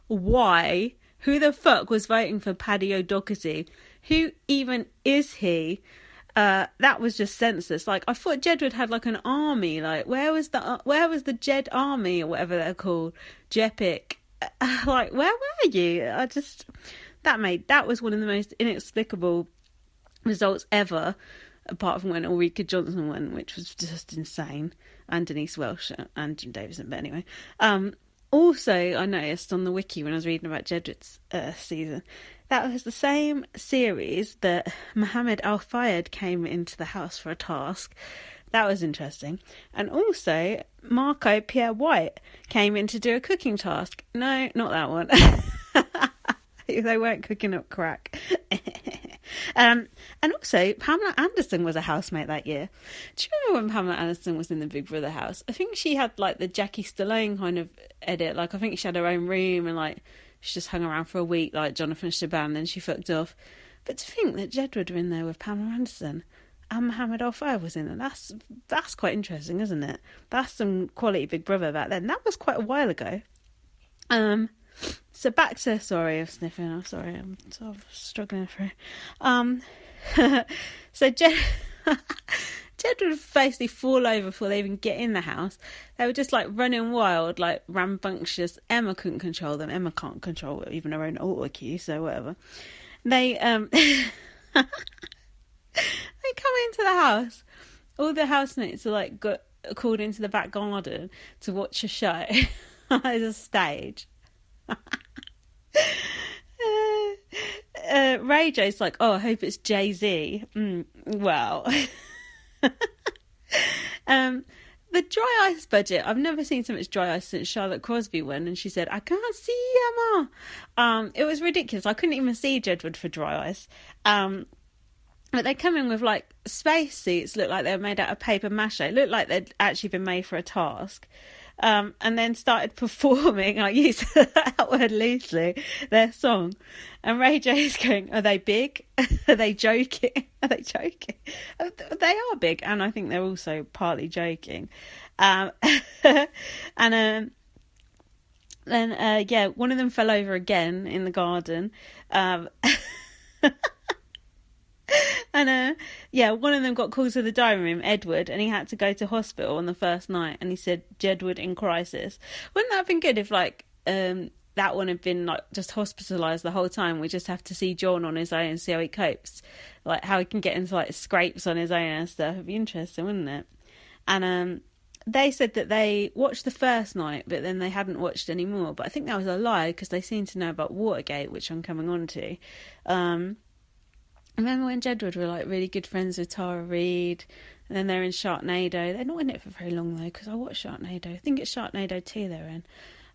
Why? Who the fuck was voting for Paddy O'Doherty? Who even is he? That was just senseless. Like, I thought JEDWARD had like an army. Like, where was the Jed army or whatever they're called? Jepic. Like, where were you? That was one of the most inexplicable results ever, apart from when Ulrika Johnson won, which was just insane, and Denise Welsh and Jim Davison. But anyway, also I noticed on the wiki when I was reading about JEDWARD's season, that was the same series that Mohammed Al Fayed came into the house for a task. That was interesting. And also Marco Pierre White came in to do a cooking task. No, not that one. They weren't cooking up crack. And also, Pamela Anderson was a housemate that year. Do you remember when Pamela Anderson was in the Big Brother house? I think she had like the Jackie Stallone kind of edit. Like, I think she had her own room and like she just hung around for a week like Jonathan Shaban, and then she fucked off. But to think that JEDWARD were in there with Pamela Anderson, Mohammed Al-Fayed was in it. That's quite interesting, isn't it? That's some quality Big Brother back then. That was quite a while ago. So back to, sorry, I'm sniffing. I'm sorry, I'm sort of struggling through. So Jed would basically fall over before they even get in the house. They were just like running wild, like rambunctious. Emma couldn't control them. Emma can't control even her own auto cue, so whatever. They they come into the house. All the housemates are like got called into the back garden to watch a show. There's a stage. Ray J's like, oh, I hope it's Jay-Z. Well, the dry ice budget. I've never seen so much dry ice since Charlotte Crosby won, and she said, I can't see Emma. It was ridiculous. I couldn't even see Jedward for dry ice. But they come in with like space suits, look like they were made out of paper mache, look like they'd actually been made for a task. And then started performing, I use that word loosely, their song. And Ray J's going, are they big? Are they joking? Are they joking? They are big, and I think they're also partly joking. Then, one of them fell over again in the garden. And one of them got called to the dining room, Edward, and he had to go to hospital on the first night, and he said Jedward in crisis. Wouldn't that have been good if like that one had been like just hospitalised the whole time? We just have to see John on his own and see how he copes, like how he can get into like scrapes on his own and stuff. It'd be interesting, wouldn't it? And they said that they watched the first night, but then they hadn't watched any more. But I think that was a lie, because they seem to know about Watergate, which I'm coming on to. Remember when Jedward were like really good friends with Tara Reid, and then they're in Sharknado. They're not in it for very long though, because I watched Sharknado. I think it's Sharknado 2 they're in.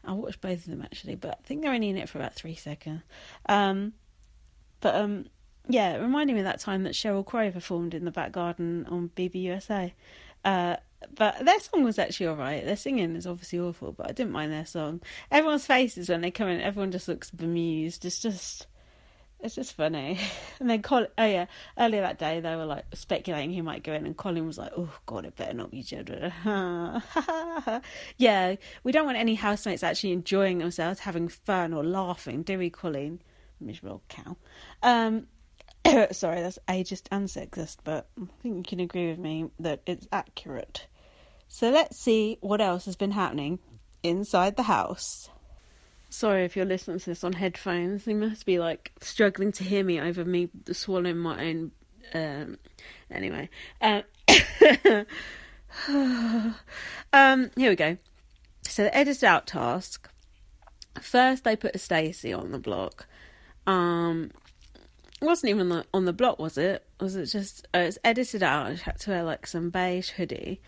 I watched both of them actually, but I think they're only in it for about 3 seconds. It reminded me of that time that Sheryl Crow performed in the back garden on BBUSA. But their song was actually alright. Their singing is obviously awful, but I didn't mind their song. Everyone's faces when they come in, everyone just looks bemused. It's just funny. And then earlier that day they were like speculating who might go in, and Colin was like, oh god, it better not be Jedward. Yeah, we don't want any housemates actually enjoying themselves, having fun or laughing, do we, Colin? Miserable cow. Sorry, that's ageist and sexist, but I think you can agree with me that it's accurate. So let's see what else has been happening inside the house. Sorry if you're listening to this on headphones. You must be like struggling to hear me over me swallowing my own. Anyway, here we go. So the edited out task. First, they put a Stacey on the block. It wasn't even on the block, was it? Was it just? It's edited out. I had to wear like some beige hoodie.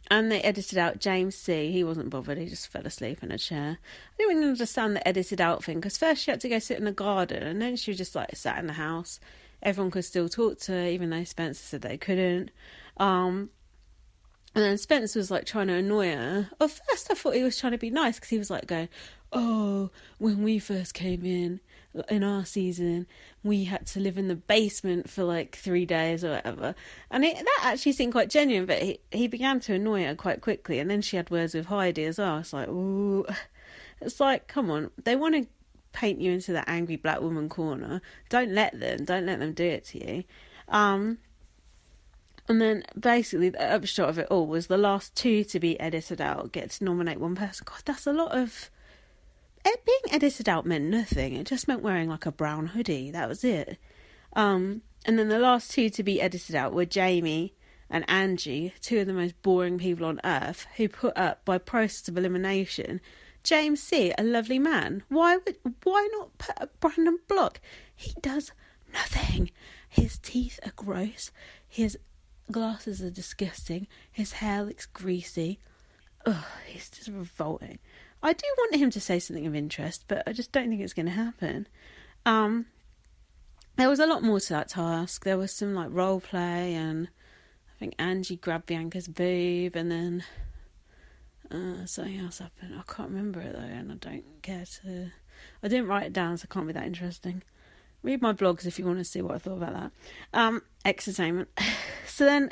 And they edited out James C. He wasn't bothered. He just fell asleep in a chair. I didn't really understand the edited out thing, because first she had to go sit in the garden, and then she just like sat in the house. Everyone could still talk to her, even though Spencer said they couldn't. And then Spencer was like trying to annoy her. At first I thought he was trying to be nice, because he was like going, oh, when we first came in our season, we had to live in the basement for like 3 days or whatever, and that actually seemed quite genuine, but he began to annoy her quite quickly, and then she had words with Heidi as well. It's like, ooh, it's like, come on, they want to paint you into the angry black woman corner. Don't let them do it to you. And then basically the upshot of it all was the last 2 to be edited out get to nominate one person. God, that's a lot of... It being edited out meant nothing. It just meant wearing like a brown hoodie. That was it. And then the last 2 to be edited out were Jamie and Angie, 2 of the most boring people on earth, who put up by process of elimination James C., a lovely man. Why not put up Brandon Block? He does nothing. His teeth are gross. His glasses are disgusting. His hair looks greasy. Ugh, he's just revolting. I do want him to say something of interest, but I just don't think it's going to happen. There was a lot more to that task. There was some like role play, and I think Angie grabbed Bianca's boob, and then something else happened. I can't remember it though, and I don't care to. I didn't write it down, so it can't be that interesting. Read my blogs if you want to see what I thought about that. Entertainment. So then,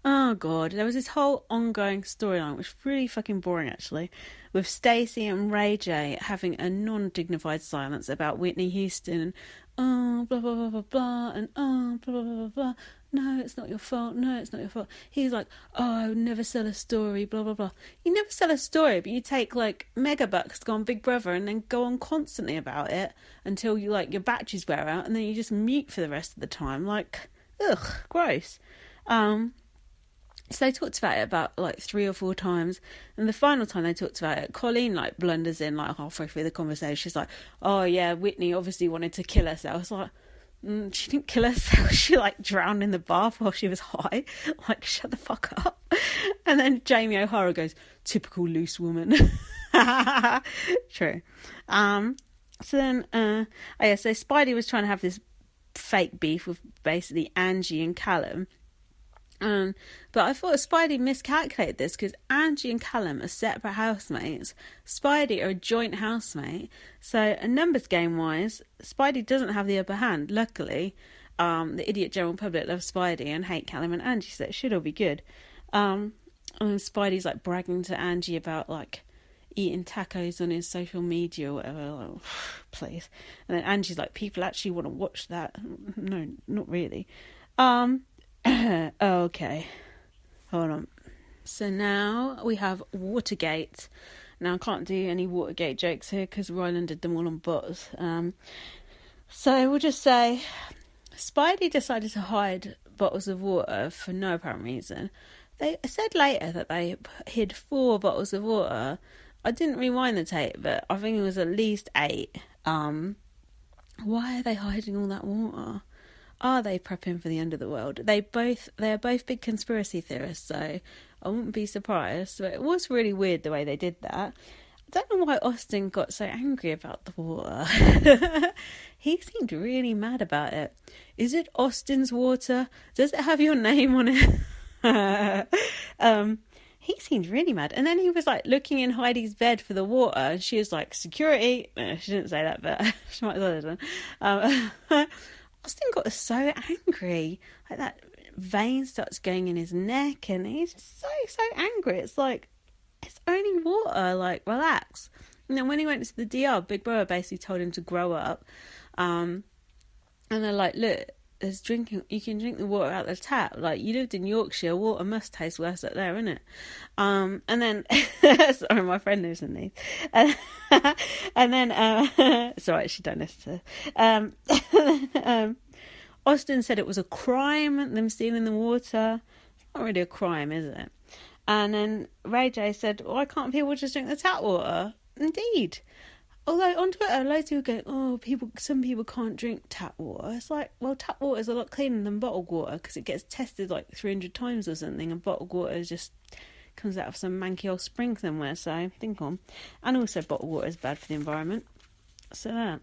oh god, there was this whole ongoing storyline, which was really fucking boring actually, with Stacey and Ray J having a non-dignified silence about Whitney Houston and oh blah blah blah blah blah and oh blah blah blah blah blah. No, it's not your fault. No, it's not your fault. He's like, oh, I would never sell a story, blah blah blah. You never sell a story, but you take like mega bucks to go on Big Brother and then go on constantly about it until you like your batteries wear out and then you just mute for the rest of the time. Like, ugh, gross. So they talked about it about like 3 or 4 times, and the final time they talked about it, Colleen like blunders in like halfway through the conversation. She's like, "Oh yeah, Whitney obviously wanted to kill herself." I was like, she didn't kill herself. She like drowned in the bath while she was high. Like, shut the fuck up. And then Jamie O'Hara goes, "Typical loose woman." True. So then, so Spiedi was trying to have this fake beef with basically Angie and Callum. But I thought Spiedi miscalculated this because Angie and Callum are separate housemates. Spiedi are a joint housemate. So, a numbers game wise, Spiedi doesn't have the upper hand. Luckily, the idiot general public loves Spiedi and hate Callum and Angie, so it should all be good. And Spiedi's like bragging to Angie about like eating tacos on his social media or whatever. Like, oh, please. And then Angie's like, people actually want to watch that. No, not really. Okay, hold on. So now we have Watergate. Now I can't do any Watergate jokes here because Ryland did them all on bots. So we'll just say Spiedi decided to hide bottles of water for no apparent reason. They said later that they hid 4 bottles of water. I didn't rewind the tape, but I think it was at least 8. Why are they hiding all that water? Are they prepping for the end of the world? They're both big conspiracy theorists, so I wouldn't be surprised. But it was really weird the way they did that. I don't know why Austin got so angry about the water. He seemed really mad about it. Is it Austin's water? Does it have your name on it? He seemed really mad. And then he was like looking in Heidi's bed for the water, and she was like, security. No, she didn't say that, but she might as well have done. Austin got so angry. Like that vein starts going in his neck and he's just so angry. It's like, it's only water, like, relax. And then when he went to the DR, Big Brother basically told him to grow up. And they're like, look, there's drinking, you can drink the water out the tap. Like, you lived in Yorkshire, water must taste worse up there, innit? And then, sorry, my friend lives in these. And then, sorry, she don't listen to Austin said it was a crime, them stealing the water. It's not really a crime, is it? And then Ray J said, why can't people just drink the tap water? Indeed. Although on Twitter, loads of people go, some people can't drink tap water. It's like, well, tap water is a lot cleaner than bottled water because it gets tested like 300 times or something, and bottled water just comes out of some manky old spring somewhere. So think on. And also, bottled water is bad for the environment. So that.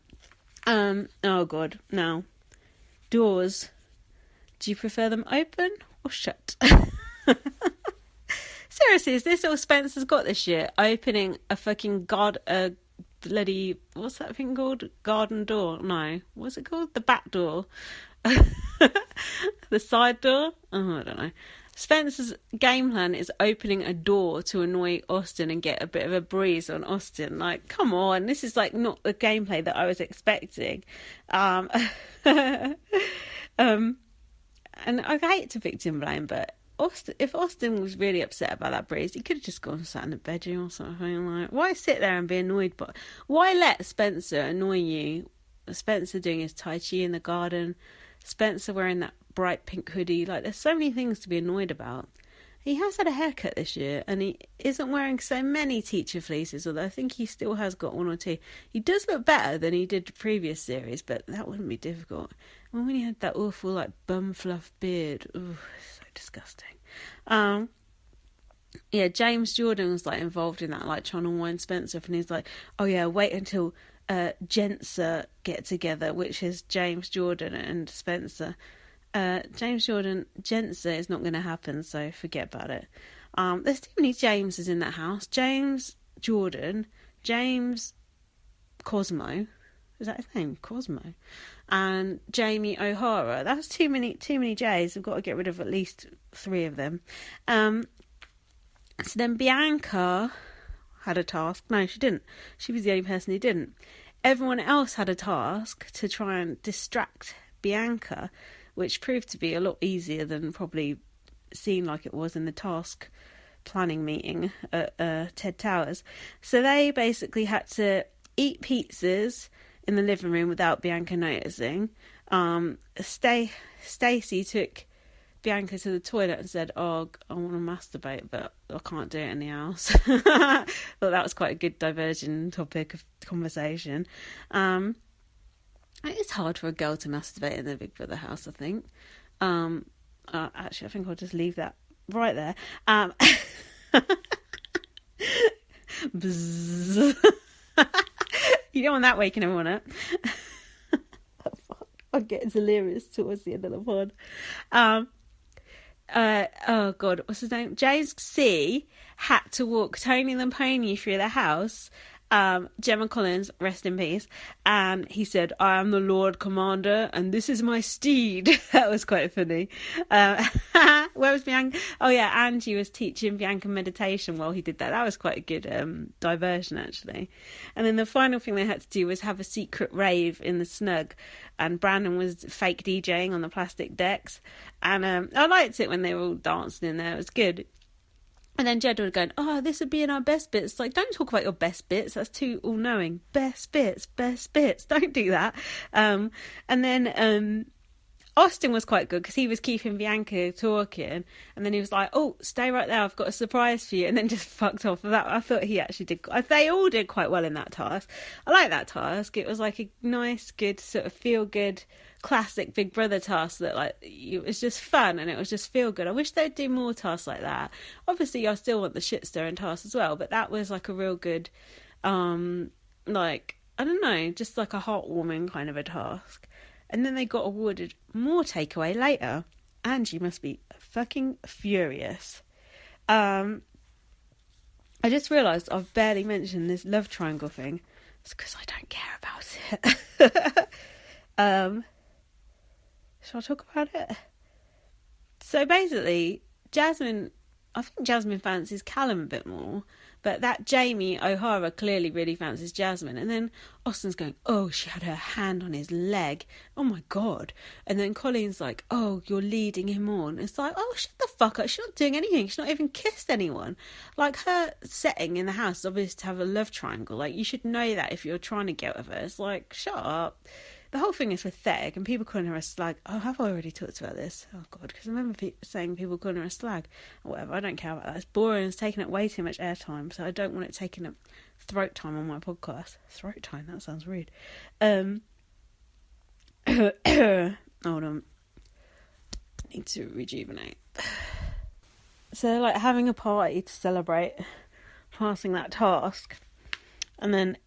Oh god, now doors. Do you prefer them open or shut? Seriously, is this all Spencer's got this year? Opening a fucking bloody, what's that thing called? Garden door? No. What's it called? The back door. The side door? Oh, I don't know. Spencer's game plan is opening a door to annoy Austin and get a bit of a breeze on Austin. Like, come on, this is like not the gameplay that I was expecting. And I hate to victim blame, but if Austin was really upset about that breeze, he could have just gone and sat in the bedroom or something. Like, why sit there and be annoyed? But why let Spencer annoy you? Spencer doing his Tai Chi in the garden, Spencer wearing that bright pink hoodie. Like, there's so many things to be annoyed about. He has had a haircut this year, and he isn't wearing so many teacher fleeces, although I think he still has got 1 or 2. He does look better than he did the previous series, but that wouldn't be difficult. And when he had that awful, like, bum fluff beard, ooh, so disgusting. Yeah, James Jordan was, like, involved in that, like, trying to wind Spencer up, and he's like, oh yeah, wait until Jensa get together, which is James Jordan and Spencer. James Jordan, Jensa is not going to happen, so forget about it. There's too many Jameses in that house. James Jordan, James Cosmo, Is that his name? Cosmo. And Jamie O'Hara. That's too many J's. We've got to get rid of at least 3 of them. So then Bianca had a task. No, she didn't. She was the only person who didn't. Everyone else had a task to try and distract Bianca, which proved to be a lot easier than probably seemed like it was in the task planning meeting at Ted Towers. So they basically had to eat pizzas in the living room without Bianca noticing. Stacey took Bianca to the toilet and said, "Oh, I want to masturbate, but I can't do it in the house." Thought that was quite a good diversion topic of conversation. It's hard for a girl to masturbate in the Big Brother house, I think. Actually, I think I'll just leave that right there. You don't want that waking everyone up. I'll get delirious towards the end of the pod. Oh God, what's his name? James C had to walk Tony the Pony through the house. Gemma Collins, rest in peace. And he said, "I am the Lord Commander, and this is my steed." That was quite funny. Where was Bianca? Oh yeah, Angie was teaching Bianca meditation while he did that. That was quite a good diversion, actually. And then the final thing they had to do was have a secret rave in the snug. And Brandon was fake DJing on the plastic decks. And I liked it when they were all dancing in there. It was good. And then JEDWARD going, "Oh, this would be in our best bits." Like, don't talk about your best bits. That's too all-knowing. Best bits. Don't do that. And then Austin was quite good because he was keeping Bianca talking. And then he was like, "Oh, stay right there. I've got a surprise for you." And then just fucked off. That I thought he actually did. They all did quite well in that task. I like that task. It was like a nice, good, sort of feel-good, classic Big Brother task that, like, it was just fun and it was just feel good. I wish they'd do more tasks like that. Obviously I still want the shit stirring task as well, but that was like a real good like, I don't know, just like a heartwarming kind of a task. And then they got awarded more takeaway later. Angie must be fucking furious. I just realised I've barely mentioned this love triangle thing. It's because I don't care about it. Shall I talk about it? So basically, I think Jasmine fancies Callum a bit more, but that Jamie O'Hara clearly really fancies Jasmine. And then Austin's going, "Oh, she had her hand on his leg. Oh my God." And then Colleen's like, "Oh, you're leading him on." It's like, oh, shut the fuck up. She's not doing anything. She's not even kissed anyone. Like, her setting in the house is obvious to have a love triangle. Like, you should know that if you're trying to get with her. It's like, shut up. The whole thing is pathetic, and people calling her a slag. Oh, have I already talked about this? Oh, God, because I remember saying people calling her a slag or whatever. I don't care about that. It's boring. It's taking up way too much airtime, so I don't want it taking up throat time on my podcast. Throat time? That sounds rude. Hold on. Need to rejuvenate. So they're like having a party to celebrate passing that task, and then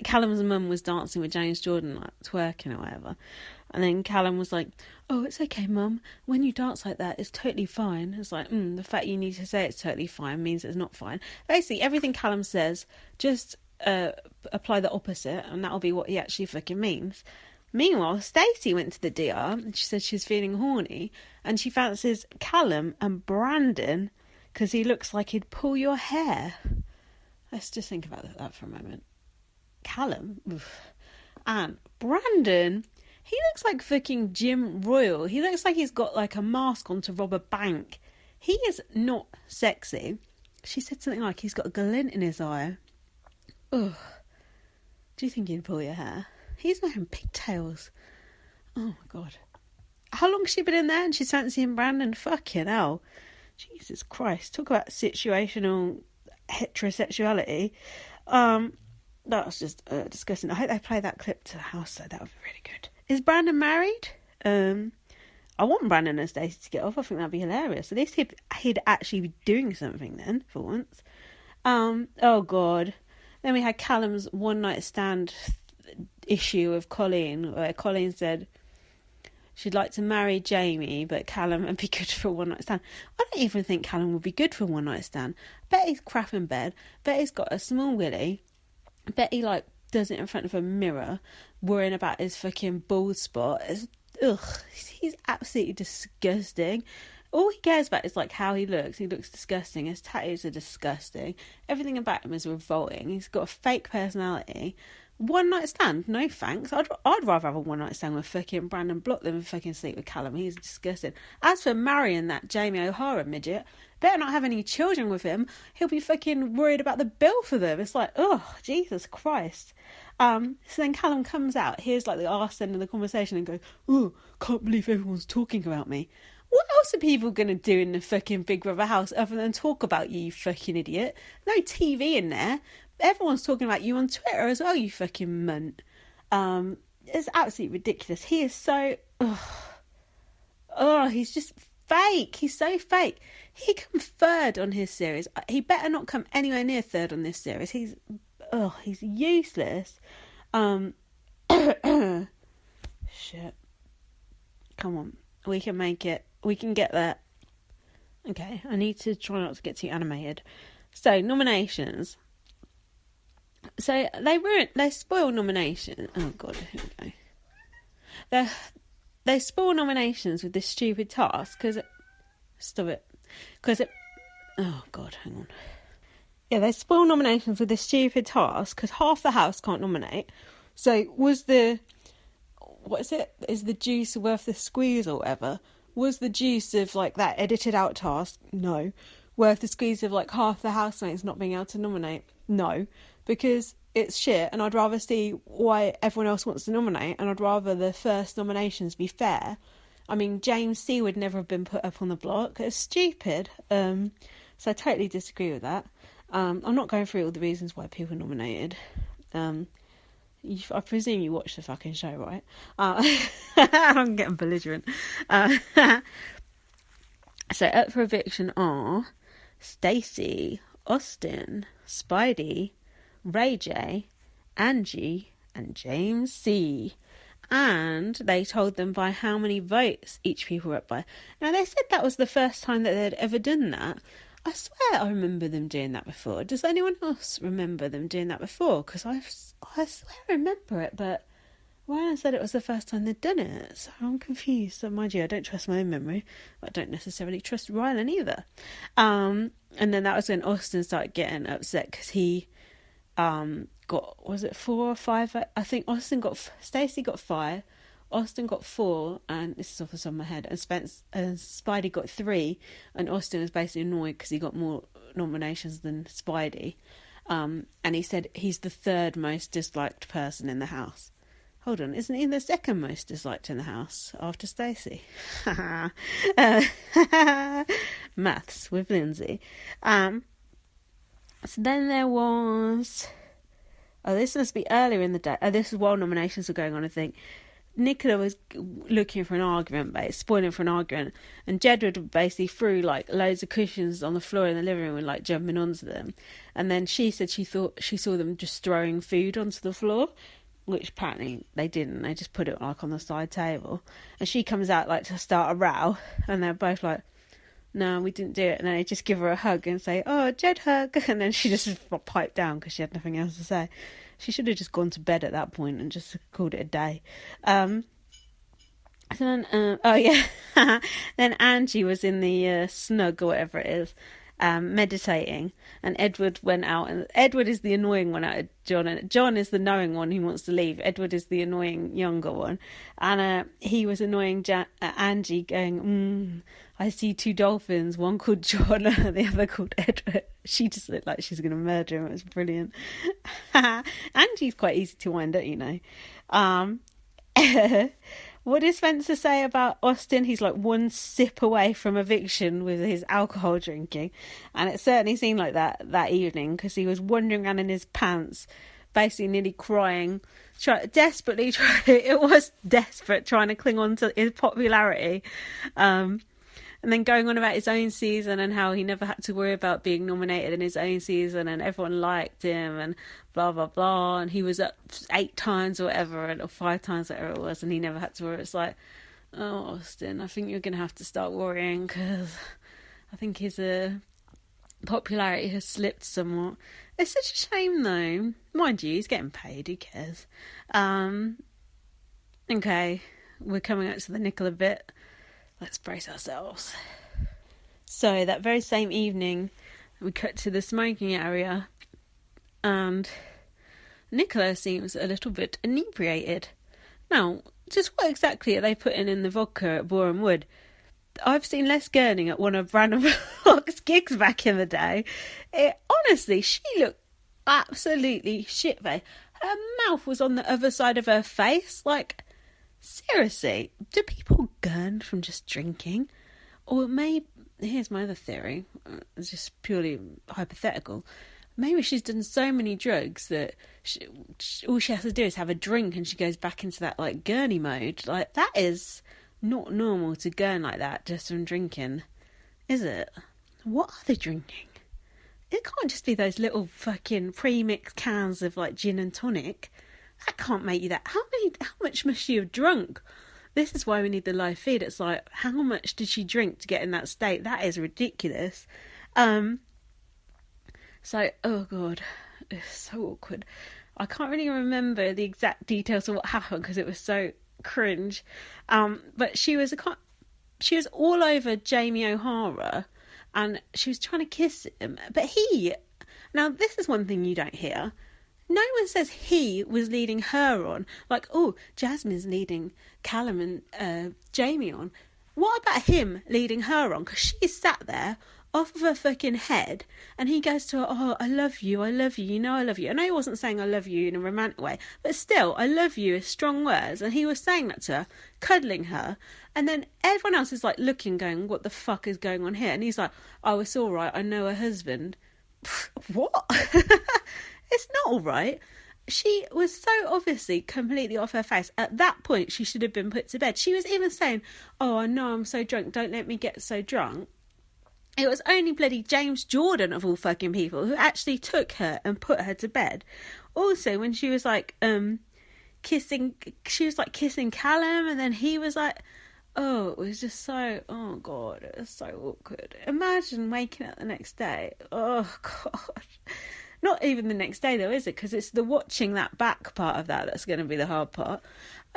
Callum's mum was dancing with James Jordan, like twerking or whatever. And then Callum was like, "Oh, it's okay, mum. When you dance like that, it's totally fine." It's like, the fact you need to say it's totally fine means it's not fine. Basically, everything Callum says, just apply the opposite, and that'll be what he actually fucking means. Meanwhile, Stacey went to the DR, and she said she's feeling horny, and she fancies Callum and Brandon because he looks like he'd pull your hair. Let's just think about that for a moment. Callum, and Brandon, he looks like fucking Jim Royal. He looks like he's got like a mask on to rob a bank. He is not sexy. She said something like he's got a glint in his eye. Ugh. Do you think he'd pull your hair? He's wearing pigtails. Oh my God. How long has she been in there and she's fancying Brandon? Fucking hell. Jesus Christ. Talk about situational heterosexuality. That was just disgusting. I hope they play that clip to the house, though. That would be really good. Is Brandon married? I want Brandon and Stacey to get off. I think that'd be hilarious. At least he'd actually be doing something then, for once. Oh, God. Then we had Callum's one-night stand issue with Colleen, where Colleen said she'd like to marry Jamie, but Callum would be good for a one-night stand. I don't even think Callum would be good for a one-night stand. Bet he's crap in bed. Bet he's got a small willy. Bet he, like, does it in front of a mirror, worrying about his fucking bald spot. He's absolutely disgusting. All he cares about is like how he looks. He looks disgusting. His tattoos are disgusting. Everything about him is revolting. He's got a fake personality. One night stand, no thanks. I'd rather have a one night stand with fucking Brandon Block than fucking sleep with Callum. He's disgusting. As for marrying that Jamie O'Hara midget, better not have any children with him. He'll be fucking worried about the bill for them. It's like, oh, Jesus Christ. So then Callum comes out, here's like the arse end of the conversation and goes, oh, can't believe everyone's talking about me. What else are people going to do in the fucking Big Brother house other than talk about you fucking idiot? No TV in there. Everyone's talking about you on Twitter as well, you fucking munt. It's absolutely ridiculous. He is so... he's just fake. He's so fake. He come third on his series. He better not come anywhere near third on this series. He's useless. Shit. Come on. We can make it. We can get there. Okay, I need to try not to get too animated. So, nominations. So, they spoil nominations. Oh, God, here we go. They spoil nominations with this stupid task, oh, God, hang on. Yeah, they spoil nominations with this stupid task, because half the house can't nominate. So, is the juice worth the squeeze or whatever? Was the juice of, like, that edited out task? No. Worth the squeeze of, like, half the housemates not being able to nominate? No. Because it's shit, and I'd rather see why everyone else wants to nominate, and I'd rather the first nominations be fair. I mean, James C. would never have been put up on the block. It's stupid. So I totally disagree with that. I'm not going through all the reasons why people nominated. I presume you watched the fucking show, right? I'm getting belligerent. So up for eviction are Stacey, Austin, Spiedi, Ray J, Angie, and James C. And they told them by how many votes each people were up by. Now, they said that was the first time that they'd ever done that. I swear I remember them doing that before. Does anyone else remember them doing that before? Because I swear I remember it, but Ryan said it was the first time they'd done it. So I'm confused. So mind you, I don't trust my own memory. I don't necessarily trust Rylan either. And then that was when Austin started getting upset because he got, was it 4 or 5? I think Stacey got 5. Austin got 4, and this is off the top of my head, and Spiedi got 3, and Austin was basically annoyed because he got more nominations than Spiedi, and he said he's the 3rd most disliked person in the house. Hold on, isn't he the 2nd most disliked in the house after Stacey? Maths with Lindsay. So then there was... Oh, this must be earlier in the day. Oh, this is while nominations were going on, I think. Nicola was looking for an argument, spoiling for an argument, and Jedward basically threw like loads of cushions on the floor in the living room and like jumping onto them. And then she said she thought she saw them just throwing food onto the floor, which apparently they didn't. They just put it like on the side table. And she comes out like to start a row, and they're both like, no, we didn't do it. And then they just give her a hug and say, oh, Jed hug. And then she just piped down because she had nothing else to say. She should have just gone to bed at that point and just called it a day. So then, then Angie was in the snug or whatever it is, meditating, and Edward went out. And Edward is the annoying one out of John, and John is the knowing one who wants to leave. Edward is the annoying younger one, and he was annoying Angie, going, I see 2 dolphins, one called John, the other called Edward. She just looked like she's going to murder him. It was brilliant. Angie's quite easy to wind up, you know. What did Spencer say about Austin? He's like 1 sip away from eviction with his alcohol drinking. And it certainly seemed like that evening, because he was wandering around in his pants, basically nearly crying, it was desperate, trying to cling on to his popularity. And then going on about his own season and how he never had to worry about being nominated in his own season and everyone liked him and blah, blah, blah. And he was up 8 times or whatever, or 5 times, whatever it was, and he never had to worry. It's like, oh, Austin, I think you're going to have to start worrying, because I think his popularity has slipped somewhat. It's such a shame, though. Mind you, he's getting paid. Who cares? Okay, we're coming up to the Nicola bit. Let's brace ourselves. So, that very same evening, we cut to the smoking area, and Nicola seems a little bit inebriated. Now, just what exactly are they putting in the vodka at Boreham Wood? I've seen Les Gurning at one of Brandon Fox's gigs back in the day. Honestly, she looked absolutely shit-faced. Her mouth was on the other side of her face. Like, seriously, do people gurn from just drinking? Or maybe, here's my other theory, it's just purely hypothetical. Maybe she's done so many drugs that all she has to do is have a drink and she goes back into that, like, gurney mode. Like, that is not normal to gurn like that just from drinking, is it? What are they drinking? It can't just be those little fucking pre-mixed cans of, like, gin and tonic. That can't make you that. How much must she have drunk? This is why we need the live feed. It's like, how much did she drink to get in that state? That is ridiculous. So, oh God, it's so awkward. I can't really remember the exact details of what happened because it was so cringe. But she was all over Jamie O'Hara, and she was trying to kiss him. But now this is one thing you don't hear. No one says he was leading her on. Like, oh, Jasmine's leading Callum and Jamie on. What about him leading her on? Because she's sat there off of her fucking head, and he goes to her, oh, I love you, you know I love you. I know he wasn't saying I love you in a romantic way, but still, I love you is strong words, and he was saying that to her, cuddling her, and then everyone else is like looking, going, what the fuck is going on here? And he's like, oh, it's all right, I know her husband. What? It's not all right. She was so obviously completely off her face. At that point, she should have been put to bed. She was even saying, oh, I know I'm so drunk, don't let me get so drunk. It was only bloody James Jordan, of all fucking people, who actually took her and put her to bed. Also, when she was like kissing Callum, and then he was like, oh, it was just so, oh God, it was so awkward. Imagine waking up the next day. Oh God. Not even the next day though, is it? Because it's the watching that back part of that's going to be the hard part.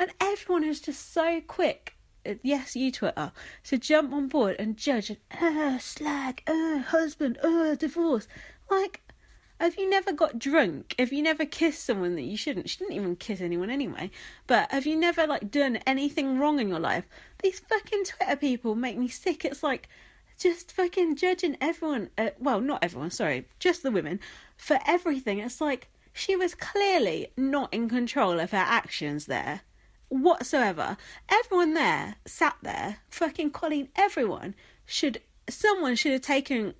And everyone is just so quick. Yes, you Twitter, to jump on board and judge and slag, husband, divorce. Like, have you never got drunk? Have you never kissed someone that you shouldn't? She didn't even kiss anyone anyway. But have you never, like, done anything wrong in your life? These fucking Twitter people make me sick. It's like, just fucking judging everyone, well, not everyone, sorry, just the women, for everything. It's like, she was clearly not in control of her actions there whatsoever. Everyone there sat there, fucking Colleen, someone should have taken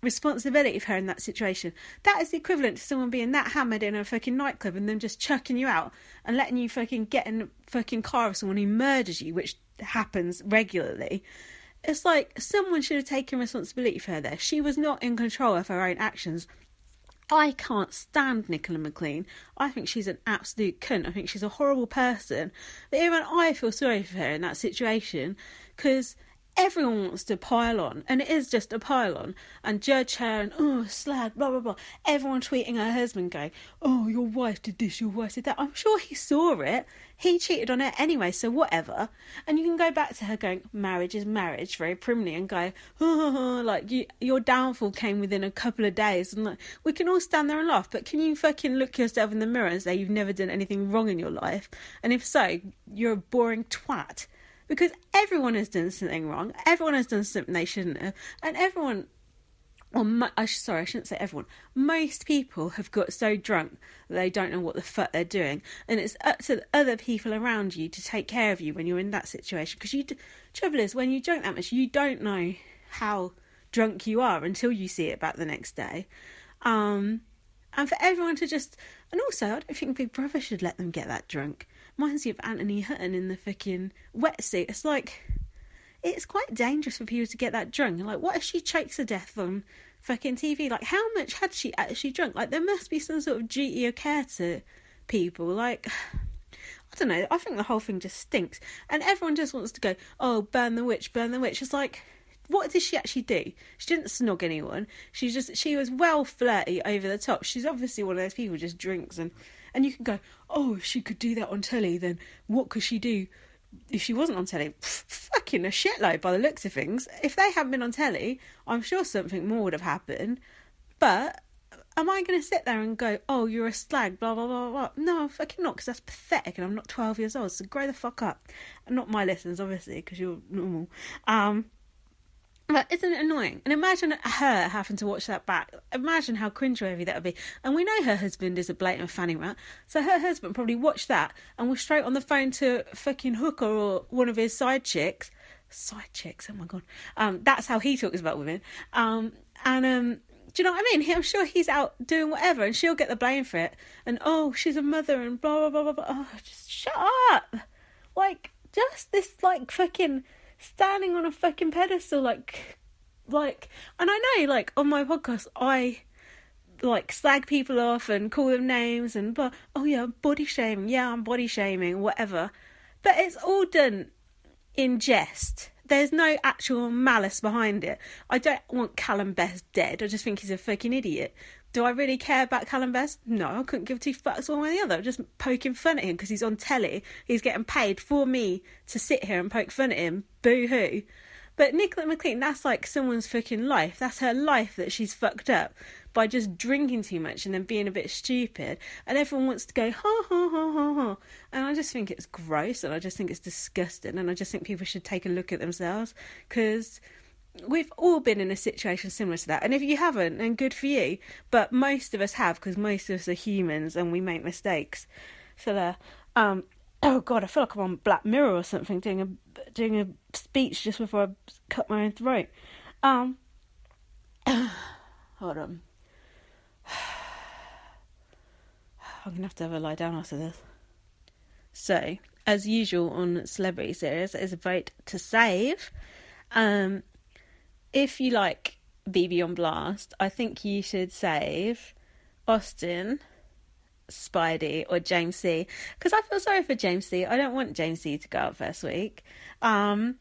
responsibility for her in that situation. That is the equivalent to someone being that hammered in a fucking nightclub and them just chucking you out and letting you fucking get in a fucking car with someone who murders you, which happens regularly. It's like, someone should have taken responsibility for her there. She was not in control of her own actions. I can't stand Nicola McLean. I think she's an absolute cunt. I think she's a horrible person. But even I feel sorry for her in that situation, because everyone wants to pile on, and it is just a pile on, and judge her and, oh, slag, blah, blah, blah. Everyone tweeting her husband going, oh, your wife did this, your wife did that. I'm sure he saw it. He cheated on her anyway, so whatever. And you can go back to her going, marriage is marriage, very primly, and go, oh, like, your downfall came within a couple of days. And like, we can all stand there and laugh, but can you fucking look yourself in the mirror and say you've never done anything wrong in your life? And if so, you're a boring twat. Because everyone has done something wrong. Everyone has done something they shouldn't have. And everyone, I shouldn't say everyone. Most people have got so drunk that they don't know what the fuck they're doing. And it's up to the other people around you to take care of you when you're in that situation. Because trouble is, when you drink that much, you don't know how drunk you are until you see it back the next day. And for everyone to just... And also, I don't think Big Brother should let them get that drunk. Reminds me of Anthony Hutton in the fucking wetsuit. It's like, it's quite dangerous for people to get that drunk. Like, what if she chokes to death on fucking TV? Like, how much had she actually drunk? Like, there must be some sort of duty of care to people. Like, I don't know. I think the whole thing just stinks. And everyone just wants to go, oh, burn the witch, burn the witch. It's like, what did she actually do? She didn't snog anyone. She was well flirty, over the top. She's obviously one of those people who just drinks, and you can go, oh, if she could do that on telly, then what could she do if she wasn't on telly? Fucking a shitload by the looks of things. If they hadn't been on telly, I'm sure something more would have happened. But am I going to sit there and go, oh, you're a slag, blah, blah, blah, blah? No, I'm fucking not, because that's pathetic, and I'm not 12 years old, so grow the fuck up. And not my listeners, obviously, because you're normal. But isn't it annoying? And imagine her having to watch that back. Imagine how cringeworthy that would be. And we know her husband is a blatant fanny rat, so her husband probably watched that and was straight on the phone to fucking Hooker or one of his side chicks. Side chicks, oh my God. That's how he talks about women. Do you know what I mean? I'm sure he's out doing whatever, and she'll get the blame for it. And, oh, she's a mother, and blah, blah, blah, blah, blah. Oh, just shut up. Like, just this, like, fucking standing on a fucking pedestal, like, and I know, like, on my podcast, I, like, slag people off and call them names, and, but, oh, yeah, body shaming. Yeah, I'm body shaming, whatever. But it's all done in jest. There's no actual malice behind it. I don't want Callum Best dead. I just think he's a fucking idiot. Do I really care about Callum Best? No, I couldn't give two fucks one way or the other. I'm just poking fun at him because he's on telly. He's getting paid for me to sit here and poke fun at him. Boo-hoo. But Nicola McLean, that's like someone's fucking life. That's her life that she's fucked up by just drinking too much and then being a bit stupid. And everyone wants to go, ha, ha, ha, ha, ha. And I just think it's gross, and I just think it's disgusting. And I just think people should take a look at themselves, because we've all been in a situation similar to that. And if you haven't, then good for you. But most of us have, because most of us are humans and we make mistakes. So there. Oh God, I feel like I'm on Black Mirror or something, doing a speech just before I cut my own throat. Hold on. I'm gonna have to have a lie down after this. So, as usual on Celebrity Series, it is a vote to save. If you like BB on Blast, I think you should save Austin, Spiedi, or James C, because I feel sorry for James C. I don't want James C to go out first week. I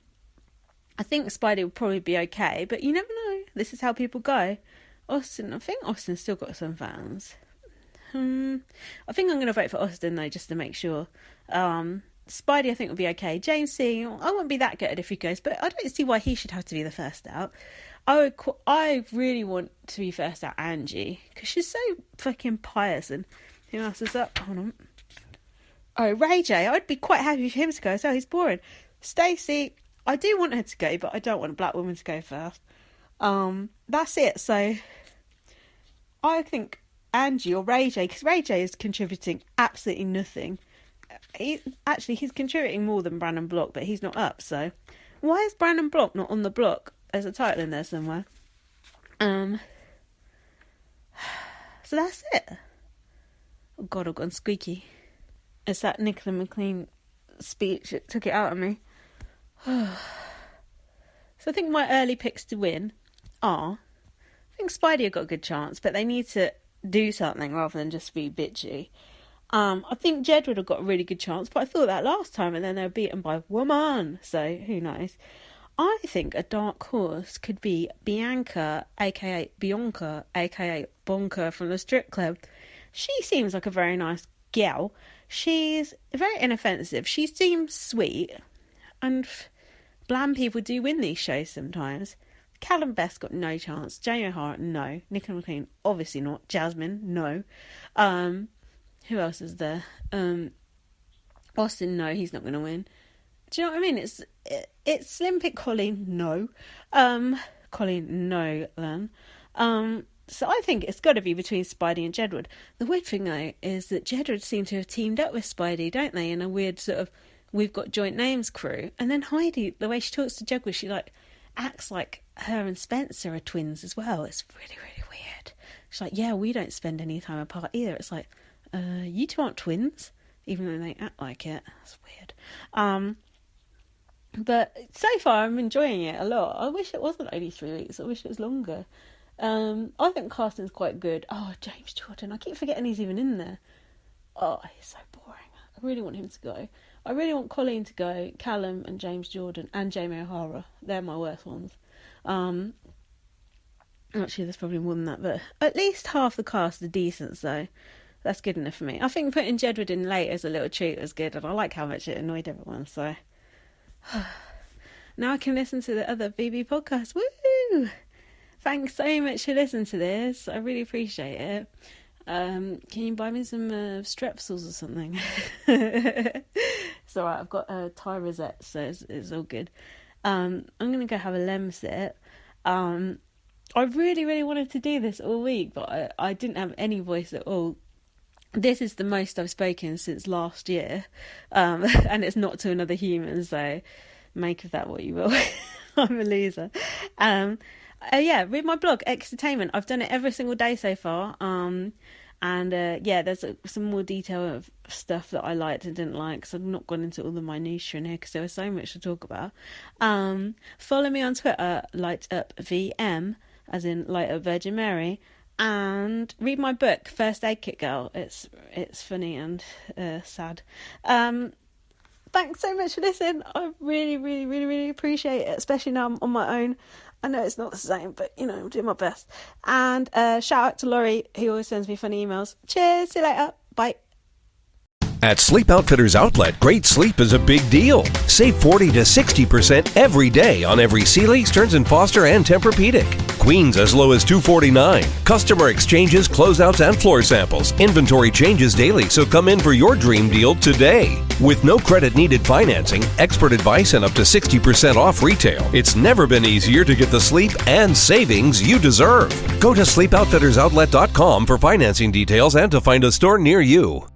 think Spiedi will probably be okay, but you never know. This is how people go. Austin, I think Austin's still got some fans. I think I'm going to vote for Austin though, just to make sure. Spiedi I think will be okay. James C, I won't be that gutted if he goes, but I don't see why he should have to be the first out. I really want to be first out Angie, because she's so fucking pious. And who else is up? Hold on. Oh, Ray J. I'd be quite happy for him to go, so he's boring. Stacey, I do want her to go, but I don't want a black woman to go first. That's it. So I think Angie or Ray J, because Ray J is contributing absolutely nothing. He's contributing more than Brandon Block, but he's not up. So why is Brandon Block not on the block? There's a title in there somewhere. So that's it. Oh God, I've gone squeaky. It's that Nicola McLean speech that took it out of me. So I think my early picks to win are, I think Spiedi have got a good chance, but they need to do something rather than just be bitchy. I think JEDWARD have got a really good chance, but I thought that last time, and then they were beaten by woman, so who knows. I think a dark horse could be Bianca, aka Bonka from the strip club. She seems like a very nice gal. She's very inoffensive. She seems sweet, and bland people do win these shows sometimes. Callum Best got no chance. Jamie O'Hara, no. Nicola McLean, obviously not. Jasmine, no. Who else is there? Austin, no, he's not going to win. Do you know what I mean? It's slim pick Colleen, no. Colleen, no, then. So I think it's got to be between Spiedi and JEDWARD. The weird thing, though, is that JEDWARD seem to have teamed up with Spiedi, don't they? In a weird sort of, we've got joint names crew. And then Heidi, the way she talks to JEDWARD, she, like, acts like her and Spencer are twins as well. It's really, really weird. She's like, yeah, we don't spend any time apart either. It's like, you two aren't twins, even though they act like it. That's weird. But so far, I'm enjoying it a lot. I wish it wasn't only 3 weeks. I wish it was longer. I think casting's quite good. Oh, James Jordan. I keep forgetting he's even in there. Oh, he's so boring. I really want him to go. I really want Colleen to go, Callum and James Jordan and Jamie O'Hara. They're my worst ones. Actually, there's probably more than that, but at least half the cast are decent, so that's good enough for me. I think putting Jedward in late as a little treat was good, and I like how much it annoyed everyone, so now I can listen to the other BB podcasts. Woo! Thanks so much for listening to this. I really appreciate it. Can you buy me some Strepsils or something? It's alright, I've got a tie rosette, so it's all good. I'm going to go have a Lemsip. I really, really wanted to do this all week, but I didn't have any voice at all. This is the most I've spoken since last year, and it's not to another human, so make of that what you will. I'm a loser. Read my blog, Extertainment. I've done it every single day so far. There's some more detail of stuff that I liked and didn't like, so I've not gone into all the minutiae in here because there was so much to talk about. Follow me on Twitter, LightUpVM, as in Light Up Virgin Mary, and read my book, First Aid Kit Girl. It's funny and sad. Thanks so much for listening. I really, really, really, really appreciate it, especially now I'm on my own. I know it's not the same, but, I'm doing my best. And shout out to Laurie, who always sends me funny emails. Cheers, see you later. Bye. At Sleep Outfitters Outlet, great sleep is a big deal. Save 40 to 60% every day on every Sealy, Stearns & Foster, and Tempur-Pedic. Queens as low as $249. Customer exchanges, closeouts, and floor samples. Inventory changes daily, so come in for your dream deal today. With no credit needed financing, expert advice, and up to 60% off retail, it's never been easier to get the sleep and savings you deserve. Go to sleepoutfittersoutlet.com for financing details and to find a store near you.